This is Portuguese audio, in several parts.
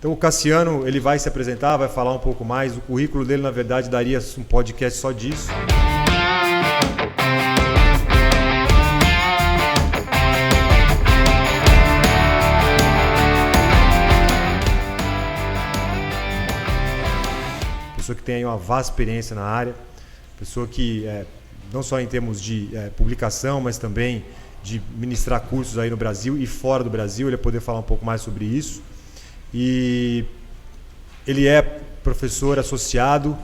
Então o Cassiano, ele vai se apresentar, vai falar um pouco mais. O currículo dele, na verdade, daria um podcast só disso. Pessoa que tem aí uma vasta experiência na área, pessoa que, não só em termos de publicação, mas também de ministrar cursos aí no Brasil e fora do Brasil, ele vai poder falar um pouco mais sobre isso. E ele é professor associado,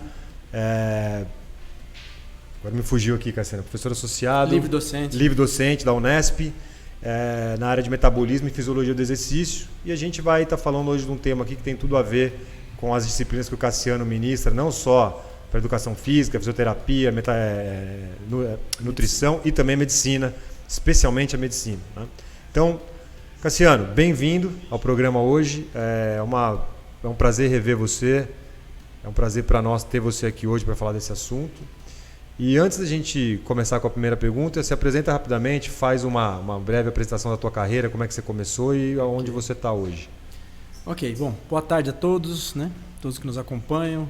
agora me fugiu aqui, Cassiano, professor associado, livre docente da Unesp, na área de metabolismo e fisiologia do exercício. E a gente vai estar falando hoje de um tema aqui que tem tudo a ver com as disciplinas que o Cassiano ministra, não só para educação física, fisioterapia, nutrição e também medicina, especialmente a medicina, né? Então, Cassiano, bem-vindo ao programa hoje. É um prazer rever você. É um prazer para nós ter você aqui hoje para falar desse assunto. E antes da gente começar com a primeira pergunta, se apresenta rapidamente, faz uma breve apresentação da tua carreira, como é que você começou e aonde você está hoje. Ok, bom, boa tarde a todos, né? Todos que nos acompanham,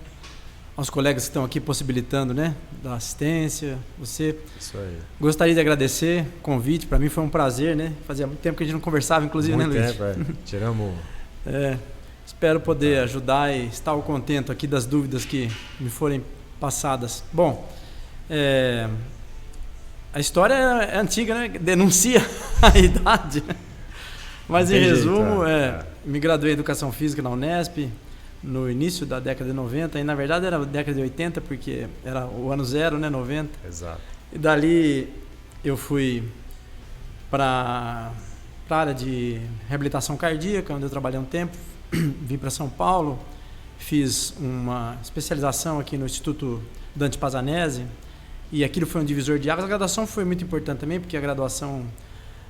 aos colegas que estão aqui possibilitando, né, da assistência, você. Isso aí. Gostaria de agradecer o convite, para mim foi um prazer, né? Fazia muito tempo que a gente não conversava, inclusive, muito né, Luiz? Tempo, Tiramos. Espero poder ajudar e estar ao contento aqui das dúvidas que me forem passadas. Bom, a história é antiga, né? Denuncia a idade. Mas em resumo, me graduei em Educação Física na Unesp no início da década de 90, e na verdade era a década de 80, porque era o ano zero, né, 90. Exato. E dali eu fui para a área de reabilitação cardíaca, onde eu trabalhei um tempo, vim para São Paulo, fiz uma especialização aqui no Instituto Dante Pazzanese, e aquilo foi um divisor de águas. A graduação foi muito importante também, porque a graduação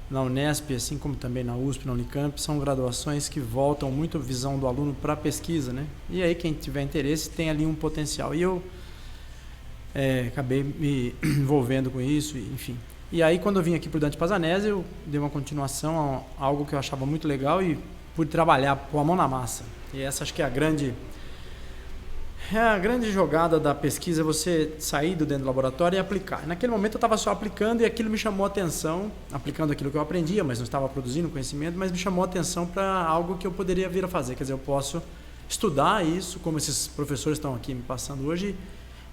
na Unesp, assim como também na USP, na Unicamp, são graduações que voltam muito a visão do aluno para a pesquisa, né? E aí quem tiver interesse tem ali um potencial. E eu acabei me envolvendo com isso, enfim. E aí quando eu vim aqui para o Dante Pazzanese, eu dei uma continuação a algo que eu achava muito legal e pude trabalhar com a mão na massa. E essa acho que é a grande jogada da pesquisa, é você sair do dentro do laboratório e aplicar. Naquele momento eu estava só aplicando e aquilo me chamou a atenção, aplicando aquilo que eu aprendia, mas não estava produzindo conhecimento, mas me chamou a atenção para algo que eu poderia vir a fazer. Quer dizer, eu posso estudar isso, como esses professores estão aqui me passando hoje,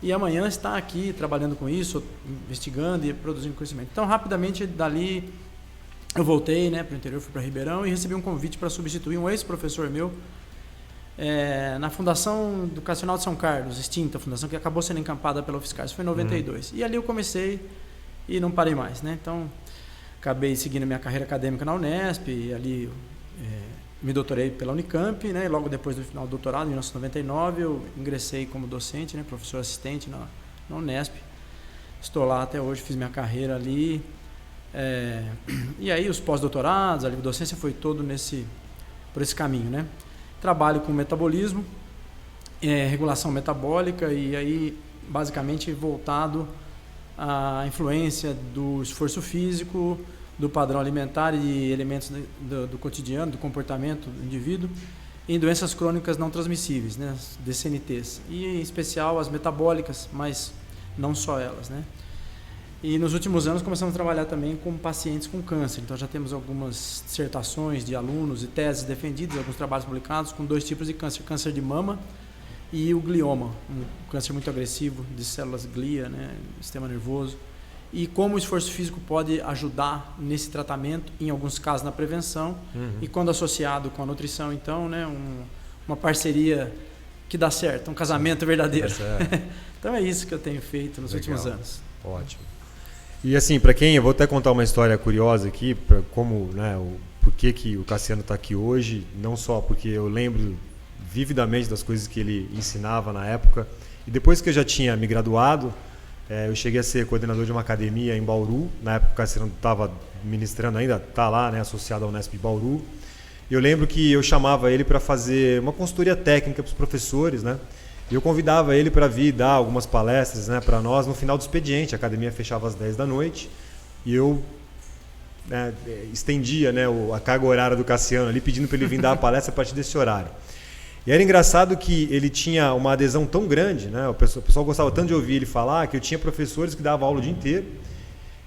e amanhã estar aqui trabalhando com isso, investigando e produzindo conhecimento. Então, rapidamente, dali eu voltei, né, para o interior, fui para Ribeirão e recebi um convite para substituir um ex-professor meu, na Fundação Educacional de São Carlos, extinta fundação, que acabou sendo encampada pela UFSCar, isso foi em 92. E ali eu comecei e não parei mais, né? Então, acabei seguindo minha carreira acadêmica na Unesp, e ali me doutorei pela Unicamp, né? E logo depois do final do doutorado, em 1999, eu ingressei como docente, né? Professor assistente na Unesp. Estou lá até hoje, fiz minha carreira ali. E aí os pós-doutorados, a livre docência foi todo por esse caminho, né? Trabalho com metabolismo, regulação metabólica, e aí basicamente voltado à influência do esforço físico, do padrão alimentar e elementos do cotidiano, do comportamento do indivíduo, em doenças crônicas não transmissíveis, né, DCNTs, e em especial as metabólicas, mas não só elas, né. E nos últimos anos começamos a trabalhar também com pacientes com câncer. Então já temos algumas dissertações de alunos e teses defendidas, alguns trabalhos publicados com 2 tipos de câncer: câncer de mama e o glioma, um câncer muito agressivo de células glia, né, sistema nervoso. E como o esforço físico pode ajudar nesse tratamento, em alguns casos na prevenção, e quando associado com a nutrição, então, né, uma parceria que dá certo, um casamento verdadeiro. Então é isso que eu tenho feito nos últimos anos. Ótimo. E assim, para quem, eu vou até contar uma história curiosa aqui, como, né, por que o Cassiano está aqui hoje, não só porque eu lembro vividamente das coisas que ele ensinava na época, e depois que eu já tinha me graduado, eu cheguei a ser coordenador de uma academia em Bauru. Na época o Cassiano estava ministrando, ainda está lá, né, associado à Unesp de Bauru. Eu lembro que eu chamava ele para fazer uma consultoria técnica para os professores, né? E eu convidava ele para vir dar algumas palestras, né, para nós no final do expediente. A academia fechava às 10 da noite e eu estendia, né, a carga horária do Cassiano ali, pedindo para ele vir dar a palestra a partir desse horário. E era engraçado que ele tinha uma adesão tão grande, né? O pessoal gostava tanto de ouvir ele falar, que eu tinha professores que davam aula o dia inteiro.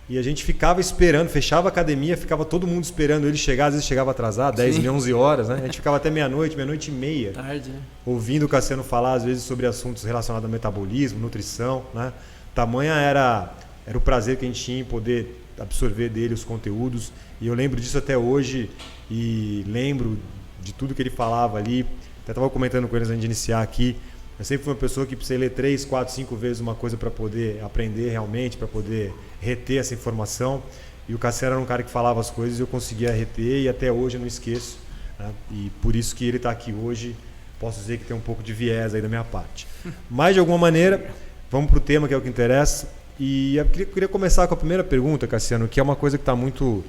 E a gente ficava esperando, fechava a academia, ficava todo mundo esperando ele chegar, às vezes chegava atrasado, 10, 11 horas, né? A gente ficava até meia-noite, meia-noite e meia. Tarde, né? Ouvindo o Cassiano falar, às vezes, sobre assuntos relacionados ao metabolismo, nutrição, né? Tamanha era o prazer que a gente tinha em poder absorver dele os conteúdos. E eu lembro disso até hoje e lembro de tudo que ele falava ali. Até estava comentando com eles antes de iniciar aqui. Eu sempre fui uma pessoa que precisei ler 3, 4, 5 vezes uma coisa para poder aprender realmente, para poder reter essa informação. E o Cassiano era um cara que falava as coisas e eu conseguia reter e até hoje eu não esqueço. Né? E por isso que ele está aqui hoje, posso dizer que tem um pouco de viés aí da minha parte. Mas de alguma maneira, vamos para o tema que é o que interessa. E eu queria começar com a primeira pergunta, Cassiano, que é uma coisa que está muito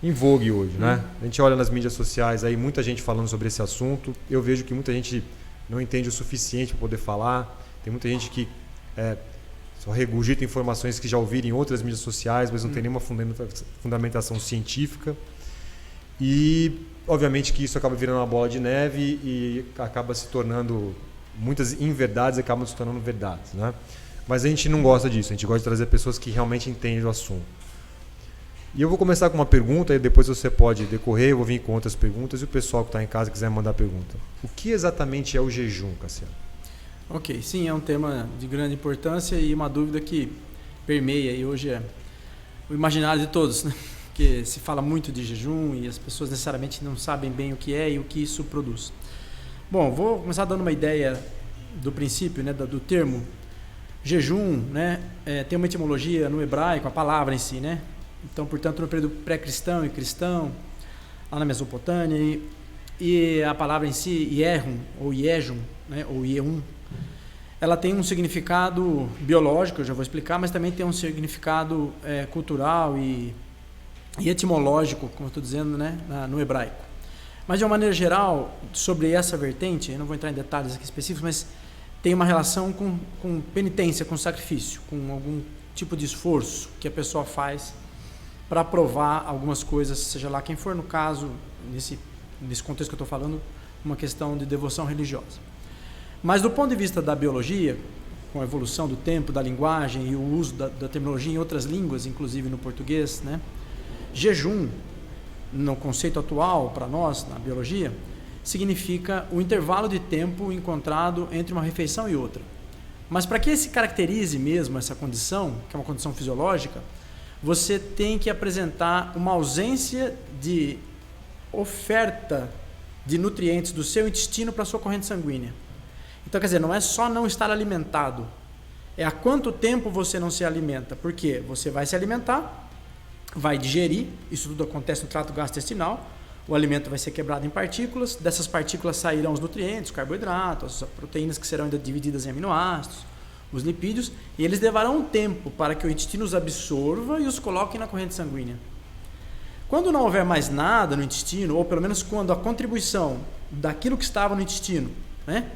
em vogue hoje, né? A gente olha nas mídias sociais aí, muita gente falando sobre esse assunto. Eu vejo que muita gente não entende o suficiente para poder falar. Tem muita gente que só regurgita informações que já ouviram em outras mídias sociais, mas não tem nenhuma fundamentação científica. E, obviamente, que isso acaba virando uma bola de neve e acaba se tornando... Muitas inverdades acabam se tornando verdades, né? Mas a gente não gosta disso. A gente gosta de trazer pessoas que realmente entendem o assunto. E eu vou começar com uma pergunta, e depois você pode decorrer, eu vou vir com outras perguntas, e o pessoal que está em casa quiser mandar pergunta. O que exatamente é o jejum, Cassiano? Ok, sim, é um tema de grande importância e uma dúvida que permeia e hoje é o imaginário de todos, né? Porque se fala muito de jejum e as pessoas necessariamente não sabem bem o que é e o que isso produz. Bom, vou começar dando uma ideia do princípio, né, do termo. Jejum, né, tem uma etimologia no hebraico, a palavra em si, né? Então, portanto, no período pré-cristão e cristão, lá na Mesopotâmia, e a palavra em si, Yehum, ou Yejum, né, ou Yehum, ela tem um significado biológico, eu já vou explicar, mas também tem um significado cultural e etimológico, como eu estou dizendo, né, no hebraico. Mas, de uma maneira geral, sobre essa vertente, eu não vou entrar em detalhes aqui específicos, mas tem uma relação com penitência, com sacrifício, com algum tipo de esforço que a pessoa faz para provar algumas coisas, seja lá quem for, no caso, nesse contexto que eu estou falando, uma questão de devoção religiosa. Mas do ponto de vista da biologia, com a evolução do tempo, da linguagem e o uso da terminologia em outras línguas, inclusive no português, né? Jejum, no conceito atual para nós, na biologia, significa o intervalo de tempo encontrado entre uma refeição e outra. Mas para que se caracterize mesmo essa condição, que é uma condição fisiológica, você tem que apresentar uma ausência de oferta de nutrientes do seu intestino para a sua corrente sanguínea. Então, quer dizer, não é só não estar alimentado, é há quanto tempo você não se alimenta. Por quê? Você vai se alimentar, vai digerir, isso tudo acontece no trato gastrointestinal, o alimento vai ser quebrado em partículas, dessas partículas sairão os nutrientes, os carboidratos, as proteínas que serão ainda divididas em aminoácidos, os lipídios, e eles levarão um tempo para que o intestino os absorva e os coloque na corrente sanguínea. Quando não houver mais nada no intestino, ou pelo menos quando a contribuição daquilo que estava no intestino, né,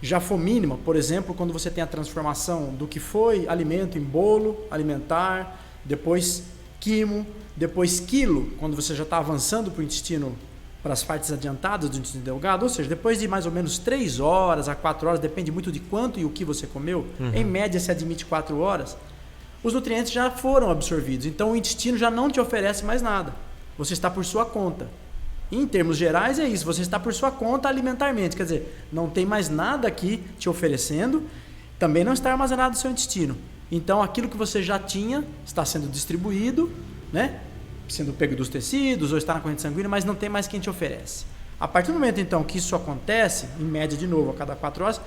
já for mínima, por exemplo, quando você tem a transformação do que foi alimento em bolo alimentar, depois quimo, depois quilo, quando você já está avançando para o intestino, para as partes adiantadas do intestino delgado, ou seja, depois de mais ou menos 3 horas a 4 horas, depende muito de quanto e o que você comeu, em média se admite 4 horas, os nutrientes já foram absorvidos, então o intestino já não te oferece mais nada, você está por sua conta. Em termos gerais é isso, você está por sua conta alimentarmente, quer dizer, não tem mais nada aqui te oferecendo, também não está armazenado no seu intestino. Então aquilo que você já tinha está sendo distribuído, né? Sendo pego dos tecidos ou está na corrente sanguínea, mas não tem mais quem te oferece. A partir do momento então que isso acontece, em média de novo a cada 4 horas,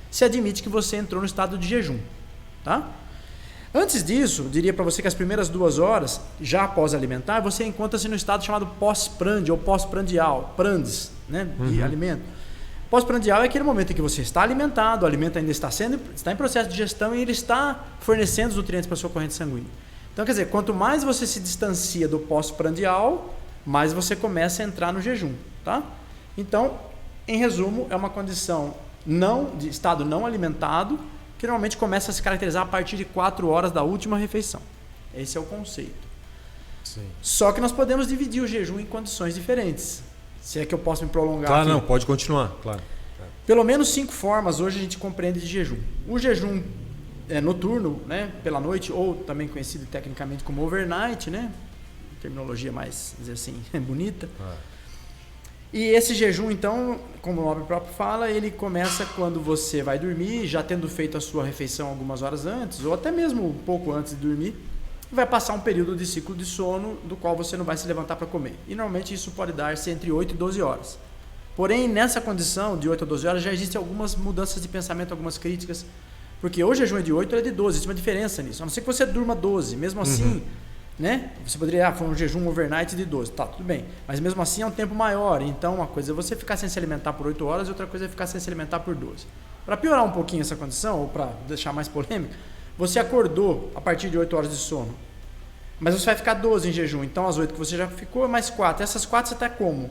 se admite que você entrou no estado de jejum, tá? Antes disso, eu diria para você que as primeiras 2 horas, já após alimentar, você encontra-se no estado chamado pós-prandial ou pós-prandial, prandes, né, de alimento. Pós-prandial é aquele momento em que você está alimentado, o alimento ainda está em processo de digestão e ele está fornecendo os nutrientes para a sua corrente sanguínea. Então, quer dizer, quanto mais você se distancia do pós-prandial, mais você começa a entrar no jejum, tá? Então, em resumo, é uma condição de estado não alimentado, que normalmente começa a se caracterizar a partir de 4 horas da última refeição. Esse é o conceito. Sim. Só que nós podemos dividir o jejum em condições diferentes. Se é que eu posso me prolongar aqui. Claro, não, pode continuar, claro. Pelo menos 5 formas hoje a gente compreende de jejum. O jejum noturno, né, pela noite, ou também conhecido tecnicamente como overnight, né, terminologia mais, dizer assim, bonita. E esse jejum, então, como o nome próprio fala, ele começa quando você vai dormir, já tendo feito a sua refeição algumas horas antes, ou até mesmo um pouco antes de dormir, vai passar um período de ciclo de sono do qual você não vai se levantar para comer. E normalmente isso pode dar-se entre 8 e 12 horas. Porém, nessa condição de 8 a 12 horas já existem algumas mudanças de pensamento, algumas críticas, porque o jejum é de 8 ou é de 12, existe uma diferença nisso. A não ser que você durma 12, mesmo assim, né? Você poderia, foi um jejum overnight de 12, tá, tudo bem. Mas mesmo assim é um tempo maior, então uma coisa é você ficar sem se alimentar por 8 horas e outra coisa é ficar sem se alimentar por 12. Para piorar um pouquinho essa condição, ou para deixar mais polêmica, você acordou a partir de 8 horas de sono, mas você vai ficar 12 em jejum, então as 8 que você já ficou, mais 4. Essas 4 você está como?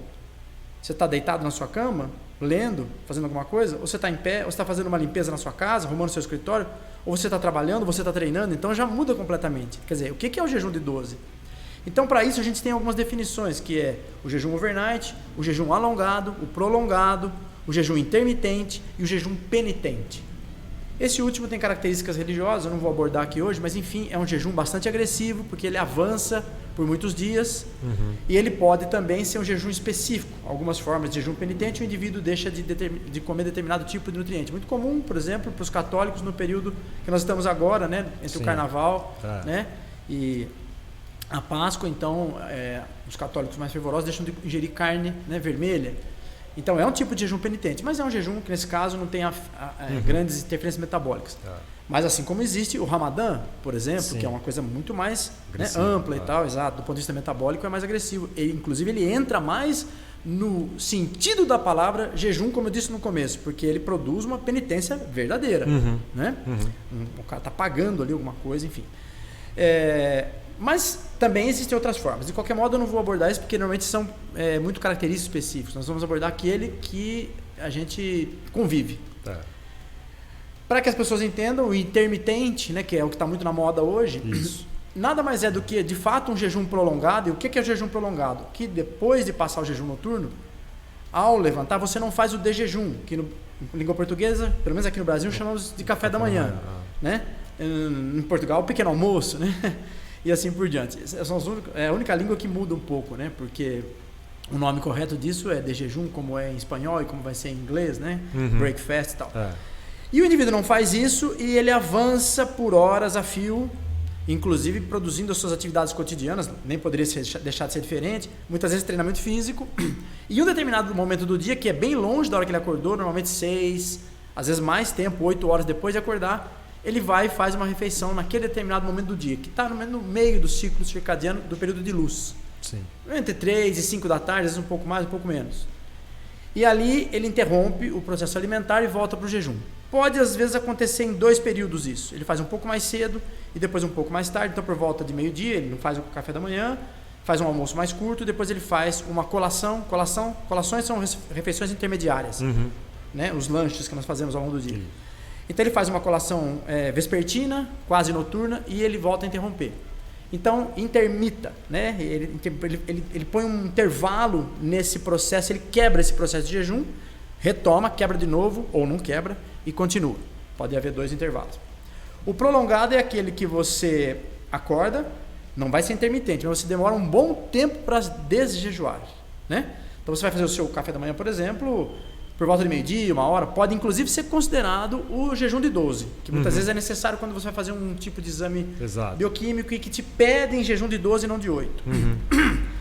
Você está deitado na sua cama, lendo, fazendo alguma coisa? Ou você está em pé, ou você está fazendo uma limpeza na sua casa, arrumando seu escritório? Ou você está trabalhando, você está treinando? Então já muda completamente. Quer dizer, o que é o jejum de 12? Então, para isso, a gente tem algumas definições, que é o jejum overnight, o jejum alongado, o prolongado, o jejum intermitente e o jejum penitente. Esse último tem características religiosas, eu não vou abordar aqui hoje, mas enfim, é um jejum bastante agressivo, porque ele avança por muitos dias, e ele pode também ser um jejum específico. Algumas formas de jejum penitente, o indivíduo deixa de comer determinado tipo de nutriente. Muito comum, por exemplo, para os católicos no período que nós estamos agora, né, entre o Carnaval, né, e a Páscoa. Então, os católicos mais fervorosos deixam de ingerir carne, né, vermelha. Então é um tipo de jejum penitente, mas é um jejum que nesse caso não tem grandes interferências metabólicas. Mas assim como existe o Ramadã, por exemplo, que é uma coisa muito mais, né, ampla e tal, exato, do ponto de vista metabólico é mais agressivo. Inclusive ele entra mais no sentido da palavra jejum, como eu disse no começo, porque ele produz uma penitência verdadeira. Né? O cara está pagando ali alguma coisa, enfim. Mas também existem outras formas. De qualquer modo, eu não vou abordar isso porque normalmente são muito característicos específicos. Nós vamos abordar aquele que a gente convive. Para que as pessoas entendam, o intermitente, né, que é o que está muito na moda hoje, nada mais é do que, de fato, um jejum prolongado. E o que é o jejum prolongado? Que depois de passar o jejum noturno, ao levantar, você não faz o de jejum, que em língua portuguesa, pelo menos aqui no Brasil, chamamos de café da manhã. Né? Em Portugal, pequeno almoço, né? E assim por diante. É a única língua que muda um pouco, né? Porque o nome correto disso é de jejum, como é em espanhol e como vai ser em inglês, né? Breakfast e tal. E o indivíduo não faz isso e ele avança por horas a fio, inclusive produzindo as suas atividades cotidianas, nem poderia deixar de ser diferente, muitas vezes treinamento físico, e em um determinado momento do dia, que é bem longe da hora que ele acordou, normalmente 6, às vezes mais tempo, 8 horas depois de acordar, ele vai e faz uma refeição naquele determinado momento do dia, que está no meio do ciclo circadiano do período de luz. Entre 3 e 5 da tarde, às vezes um pouco mais, um pouco menos. E ali ele interrompe o processo alimentar e volta para o jejum. Pode às vezes acontecer em 2 períodos isso. Ele faz um pouco mais cedo e depois um pouco mais tarde, então por volta de meio-dia, ele não faz o café da manhã, faz um almoço mais curto, depois ele faz uma colação. Colações são refeições intermediárias, né? Os lanches que nós fazemos ao longo do dia. Então ele faz uma colação vespertina, quase noturna, e ele volta a interromper. Então, intermita, né? Ele põe um intervalo nesse processo, ele quebra esse processo de jejum, retoma, quebra de novo, ou não quebra, e continua. Pode haver 2 intervalos. O prolongado é aquele que você acorda, não vai ser intermitente, mas você demora um bom tempo para desjejuar, né? Então você vai fazer o seu café da manhã, por exemplo, por volta de meio-dia, 1 hora, pode inclusive ser considerado o jejum de 12, que muitas vezes é necessário quando você vai fazer um tipo de exame bioquímico e que te pedem jejum de 12 e não de 8.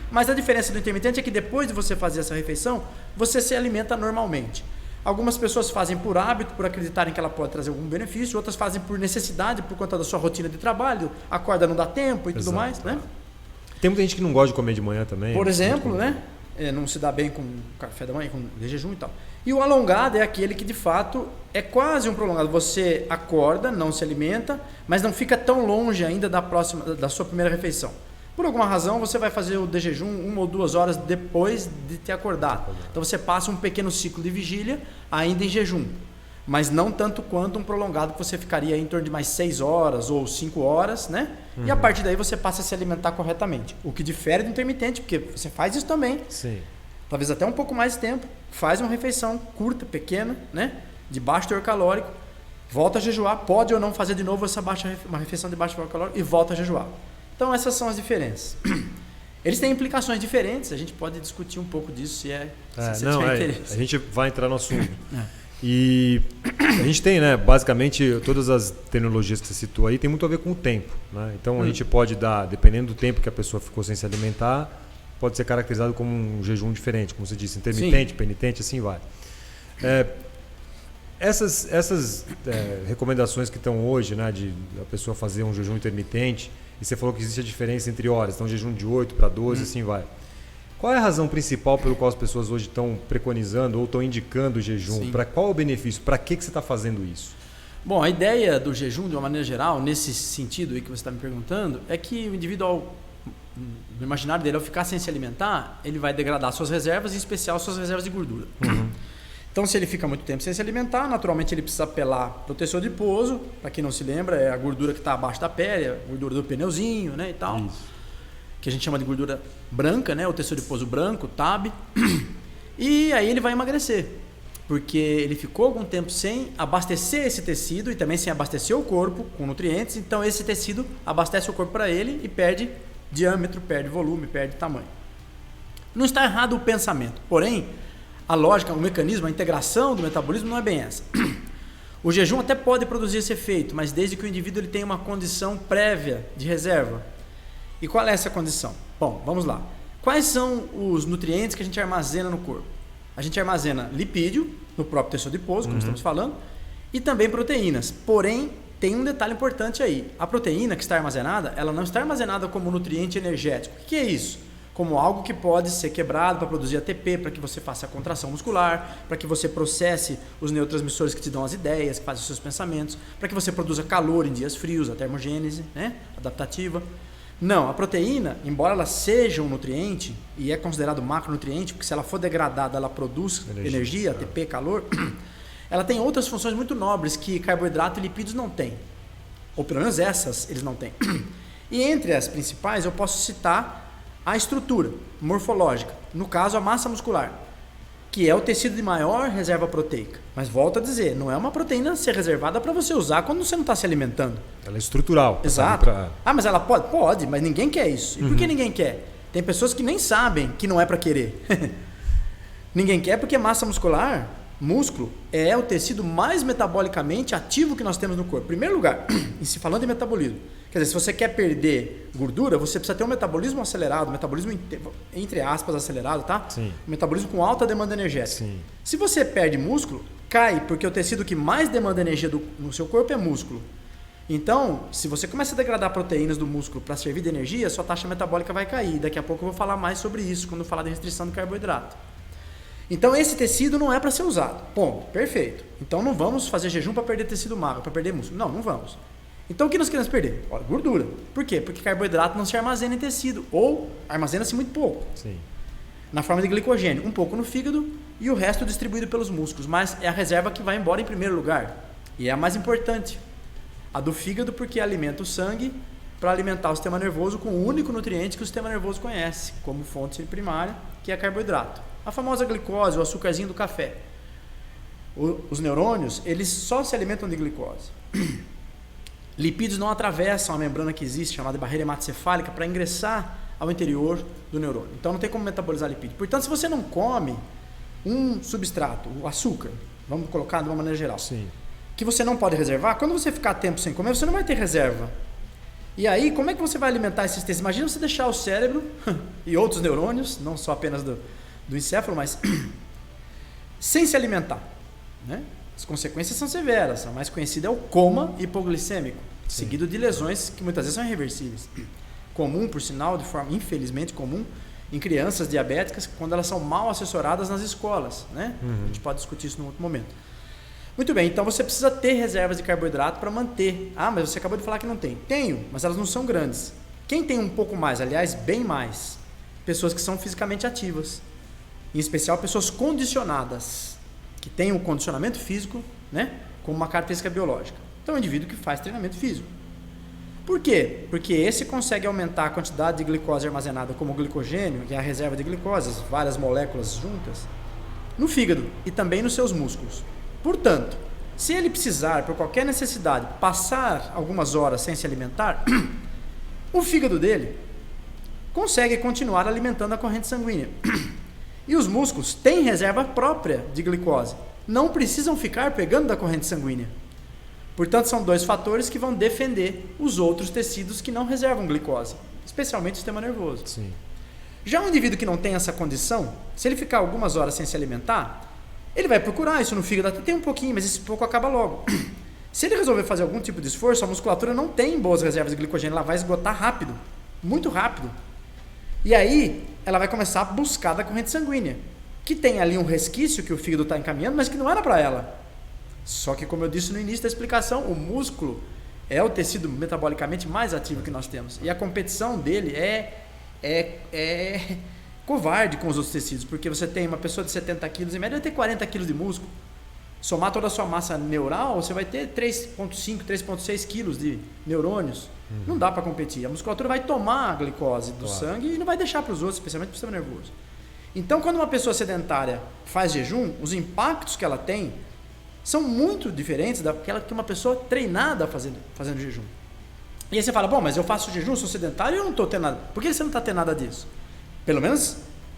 Mas a diferença do intermitente é que depois de você fazer essa refeição, você se alimenta normalmente. Algumas pessoas fazem por hábito, por acreditarem que ela pode trazer algum benefício, outras fazem por necessidade, por conta da sua rotina de trabalho, acorda não dá tempo e tudo mais, né? Tem muita gente que não gosta de comer de manhã também. Por exemplo, né? Não se dá bem com café da manhã, com jejum e tal. E o alongado é aquele que de fato é quase um prolongado. Você acorda, não se alimenta, mas não fica tão longe ainda da sua primeira refeição. Por alguma razão você vai fazer o de jejum 1 ou 2 horas depois de ter acordado. Então você passa um pequeno ciclo de vigília ainda em jejum, mas não tanto quanto um prolongado que você ficaria em torno de mais 6 horas ou 5 horas, né? E a partir daí você passa a se alimentar corretamente. O que difere do intermitente, porque você faz isso também. talvez até um pouco mais de tempo, faz uma refeição curta, pequena, né? De baixo teor calórico, volta a jejuar, pode ou não fazer de novo uma refeição de baixo teor calórico e volta a jejuar. Então essas são as diferenças. Eles têm implicações diferentes, a gente pode discutir um pouco disso se tiver interesse. A gente vai entrar no assunto. E a gente tem, né, basicamente, todas as tecnologias que você citou aí tem muito a ver com o tempo, né? Então a gente pode dar, dependendo do tempo que a pessoa ficou sem se alimentar, pode ser caracterizado como um jejum diferente, como você disse, intermitente, penitente, assim vai. Essas recomendações que estão hoje, né, de a pessoa fazer um jejum intermitente, e você falou que existe a diferença entre horas, então jejum de 8 para 12, assim vai. Qual é a razão principal pelo qual as pessoas hoje estão preconizando ou estão indicando o jejum? Para qual o benefício? Para que você está fazendo isso? Bom, a ideia do jejum, de uma maneira geral, nesse sentido aí que você está me perguntando, é que o indivíduo, no imaginário dele, ao ficar sem se alimentar, ele vai degradar suas reservas, em especial suas reservas de gordura. Então, se ele fica muito tempo sem se alimentar, naturalmente ele precisa apelar para o tecido adiposo. Para quem não se lembra, é a gordura que está abaixo da pele, a gordura do pneuzinho, né, e tal. Isso. Que a gente chama de gordura branca, né, o tecido adiposo branco, o TAB. E aí ele vai emagrecer, porque ele ficou algum tempo sem abastecer esse tecido e também sem abastecer o corpo com nutrientes. Então, esse tecido abastece o corpo para ele e perde diâmetro, perde volume, perde tamanho. Não está errado o pensamento, porém, a lógica, o mecanismo, a integração do metabolismo não é bem essa. O jejum até pode produzir esse efeito, mas desde que o indivíduo ele tenha uma condição prévia de reserva. E qual é essa condição? Bom, vamos lá. Quais são os nutrientes que a gente armazena no corpo? A gente armazena lipídio, no próprio tecido adiposo, como estamos falando, e também proteínas. Porém, tem um detalhe importante aí. A proteína que está armazenada, ela não está armazenada como nutriente energético. O que é isso? Como algo que pode ser quebrado para produzir ATP, para que você faça a contração muscular, para que você processe os neurotransmissores que te dão as ideias, que fazem os seus pensamentos, para que você produza calor em dias frios, a termogênese, né, adaptativa. Não, a proteína, embora ela seja um nutriente, e é considerado macronutriente, porque se ela for degradada, ela produz energia, ATP, calor, ela tem outras funções muito nobres que carboidrato e lipídios não têm. Ou pelo menos essas eles não têm. E entre as principais eu posso citar a estrutura morfológica, no caso a massa muscular, que é o tecido de maior reserva proteica. Mas volto a dizer, não é uma proteína ser reservada para você usar quando você não está se alimentando. Ela é estrutural. Exato. Mas ela pode? Pode, mas ninguém quer isso. E por que ninguém quer? Tem pessoas que nem sabem que não é para querer. Ninguém quer porque massa muscular, músculo, é o tecido mais metabolicamente ativo que nós temos no corpo. Em primeiro lugar, e se falando em metabolismo, quer dizer, se você quer perder gordura, você precisa ter um metabolismo acelerado, metabolismo entre aspas acelerado, tá? Sim. Um metabolismo com alta demanda energética. Sim. Se você perde músculo, cai, porque o tecido que mais demanda energia no seu corpo é músculo. Então, se você começa a degradar proteínas do músculo para servir de energia, sua taxa metabólica vai cair. Daqui a pouco eu vou falar mais sobre isso quando eu falar de restrição do carboidrato. Então, esse tecido não é para ser usado. Ponto. Perfeito. Então, não vamos fazer jejum para perder tecido magro, para perder músculo. Não vamos. Então, o que nós queremos perder? Gordura. Por quê? Porque carboidrato não se armazena em tecido, ou armazena-se muito pouco. Sim. Na forma de glicogênio. Um pouco no fígado e o resto distribuído pelos músculos. Mas é a reserva que vai embora em primeiro lugar. E é a mais importante. A do fígado, porque alimenta o sangue para alimentar o sistema nervoso com o único nutriente que o sistema nervoso conhece, como fonte primária, que é carboidrato. A famosa glicose, o açúcarzinho do café. Os neurônios, eles só se alimentam de glicose. Lipídios não atravessam a membrana que existe, chamada barreira hematocefálica, para ingressar ao interior do neurônio. Então não tem como metabolizar lipídio. Portanto, se você não come um substrato, o açúcar, vamos colocar de uma maneira geral, sim, que você não pode reservar, quando você ficar tempo sem comer, você não vai ter reserva. E aí, como é que você vai alimentar esses tecidos? Imagina você deixar o cérebro e outros neurônios, não só apenas do encéfalo, mas sem se alimentar, né? As consequências são severas. A mais conhecida é o coma hipoglicêmico, sim, seguido de lesões que muitas vezes são irreversíveis. Comum, por sinal, de forma infelizmente comum, em crianças diabéticas, quando elas são mal assessoradas nas escolas, né? A gente pode discutir isso num outro momento. Muito bem, então você precisa ter reservas de carboidrato para manter. Ah, mas você acabou de falar que não tem. Tenho, mas elas não são grandes. Quem tem um pouco mais, aliás, bem mais, pessoas que são fisicamente ativas. Em especial pessoas condicionadas, que têm um condicionamento físico, né, como uma característica biológica. Então, é um indivíduo que faz treinamento físico. Por quê? Porque esse consegue aumentar a quantidade de glicose armazenada como glicogênio, que é a reserva de glicose, várias moléculas juntas, no fígado e também nos seus músculos. Portanto, se ele precisar, por qualquer necessidade, passar algumas horas sem se alimentar, o fígado dele consegue continuar alimentando a corrente sanguínea. E os músculos têm reserva própria de glicose, não precisam ficar pegando da corrente sanguínea. Portanto, são dois fatores que vão defender os outros tecidos que não reservam glicose, especialmente o sistema nervoso. Sim. Já um indivíduo que não tem essa condição, se ele ficar algumas horas sem se alimentar, ele vai procurar isso no fígado, até tem um pouquinho, mas esse pouco acaba logo. Se ele resolver fazer algum tipo de esforço, a musculatura não tem boas reservas de glicogênio, ela vai esgotar rápido, muito rápido. E aí, ela vai começar a buscar da corrente sanguínea, que tem ali um resquício que o fígado está encaminhando, mas que não era para ela. Só que, como eu disse no início da explicação, o músculo é o tecido metabolicamente mais ativo que nós temos. E a competição dele é covarde com os outros tecidos, porque você tem uma pessoa de 70 quilos, em média vai ter 40 quilos de músculo. Somar toda a sua massa neural, você vai ter 3,5, 3,6 quilos de neurônios. Não dá para competir. A musculatura vai tomar a glicose do sangue e não vai deixar para os outros, especialmente para o sistema nervoso. Então, quando uma pessoa sedentária faz jejum, os impactos que ela tem são muito diferentes daquela que uma pessoa treinada fazendo jejum. E aí você fala, bom, mas eu faço jejum, sou sedentário e eu não estou tendo nada. Por que você não está tendo nada disso? Pelo menos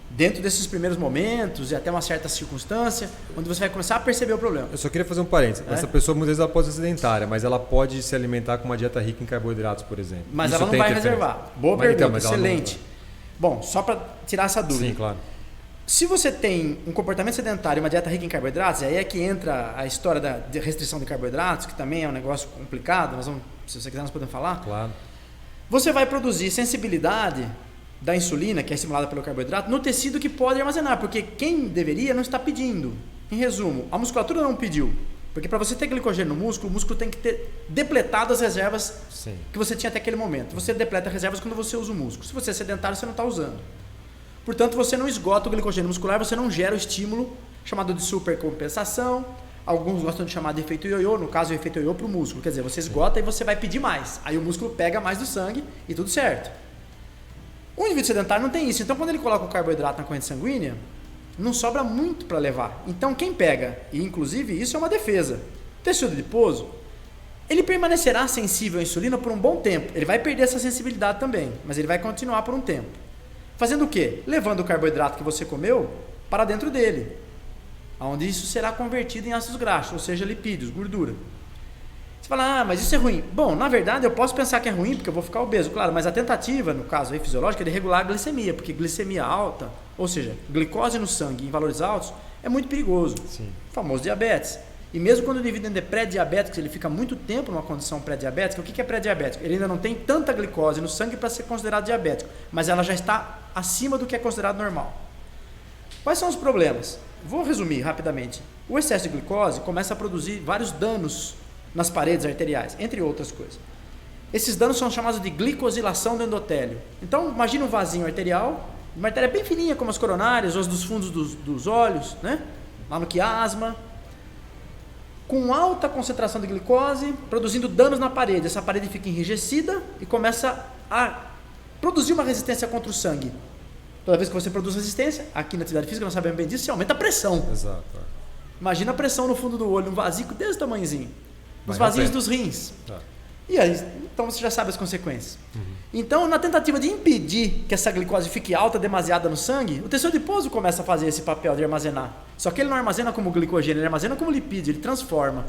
dentro desses primeiros momentos e até uma certa circunstância, onde você vai começar a perceber o problema. Eu só queria fazer um parênteses. Essa pessoa muitas vezes ela pode ser sedentária, mas ela pode se alimentar com uma dieta rica em carboidratos, por exemplo. Mas isso ela não vai reservar. Boa pergunta, excelente. Bom, só para tirar essa dúvida. Sim, claro. Se você tem um comportamento sedentário e uma dieta rica em carboidratos, aí é que entra a história da restrição de carboidratos, que também é um negócio complicado, se você quiser nós podemos falar. Claro. Você vai produzir sensibilidade da insulina, que é estimulada pelo carboidrato, no tecido que pode armazenar, porque quem deveria não está pedindo. Em resumo, a musculatura não pediu, porque para você ter glicogênio no músculo, o músculo tem que ter depletado as reservas que você tinha até aquele momento. Você depleta reservas quando você usa o músculo. Se você é sedentário, você não está usando. Portanto, você não esgota o glicogênio muscular, você não gera o estímulo chamado de supercompensação. Alguns gostam de chamar de efeito ioiô, no caso o efeito ioiô para o músculo. Quer dizer, você esgota e você vai pedir mais. Aí o músculo pega mais do sangue e tudo certo. O indivíduo sedentário não tem isso. Então, quando ele coloca o carboidrato na corrente sanguínea, não sobra muito para levar. Então, quem pega, e inclusive isso é uma defesa, o tecido adiposo, ele permanecerá sensível à insulina por um bom tempo. Ele vai perder essa sensibilidade também, mas ele vai continuar por um tempo. Fazendo o quê? Levando o carboidrato que você comeu para dentro dele, onde isso será convertido em ácidos graxos, ou seja, lipídios, gordura. Você fala, mas isso é ruim. Bom, na verdade eu posso pensar que é ruim porque eu vou ficar obeso, claro, mas a tentativa, no caso aí, fisiológica, é de regular a glicemia, porque glicemia alta, ou seja, glicose no sangue em valores altos, é muito perigoso. Sim. O famoso diabetes. E mesmo quando o indivíduo é pré-diabético, ele fica muito tempo numa condição pré-diabética, o que é pré-diabético? Ele ainda não tem tanta glicose no sangue para ser considerado diabético, mas ela já está acima do que é considerado normal. Quais são os problemas? Vou resumir rapidamente. O excesso de glicose começa a produzir vários danos nas paredes arteriais, entre outras coisas. Esses danos são chamados de glicosilação do endotélio. Então, imagina um vasinho arterial, uma artéria bem fininha como as coronárias ou as dos fundos dos olhos, né? Lá no quiasma, com alta concentração de glicose, produzindo danos na parede. Essa parede fica enrijecida e começa a produzir uma resistência contra o sangue. Toda vez que você produz resistência, aqui na atividade física nós sabemos bem disso, você aumenta a pressão. Exato. Imagina a pressão no fundo do olho, um vasico desse tamanhozinho, nos vasinhos dos rins. E aí, então você já sabe as consequências. Então, na tentativa de impedir que essa glicose fique alta demasiada no sangue, o tecido adiposo começa a fazer esse papel de armazenar. Só que ele não armazena como glicogênio, ele armazena como lipídio, ele transforma.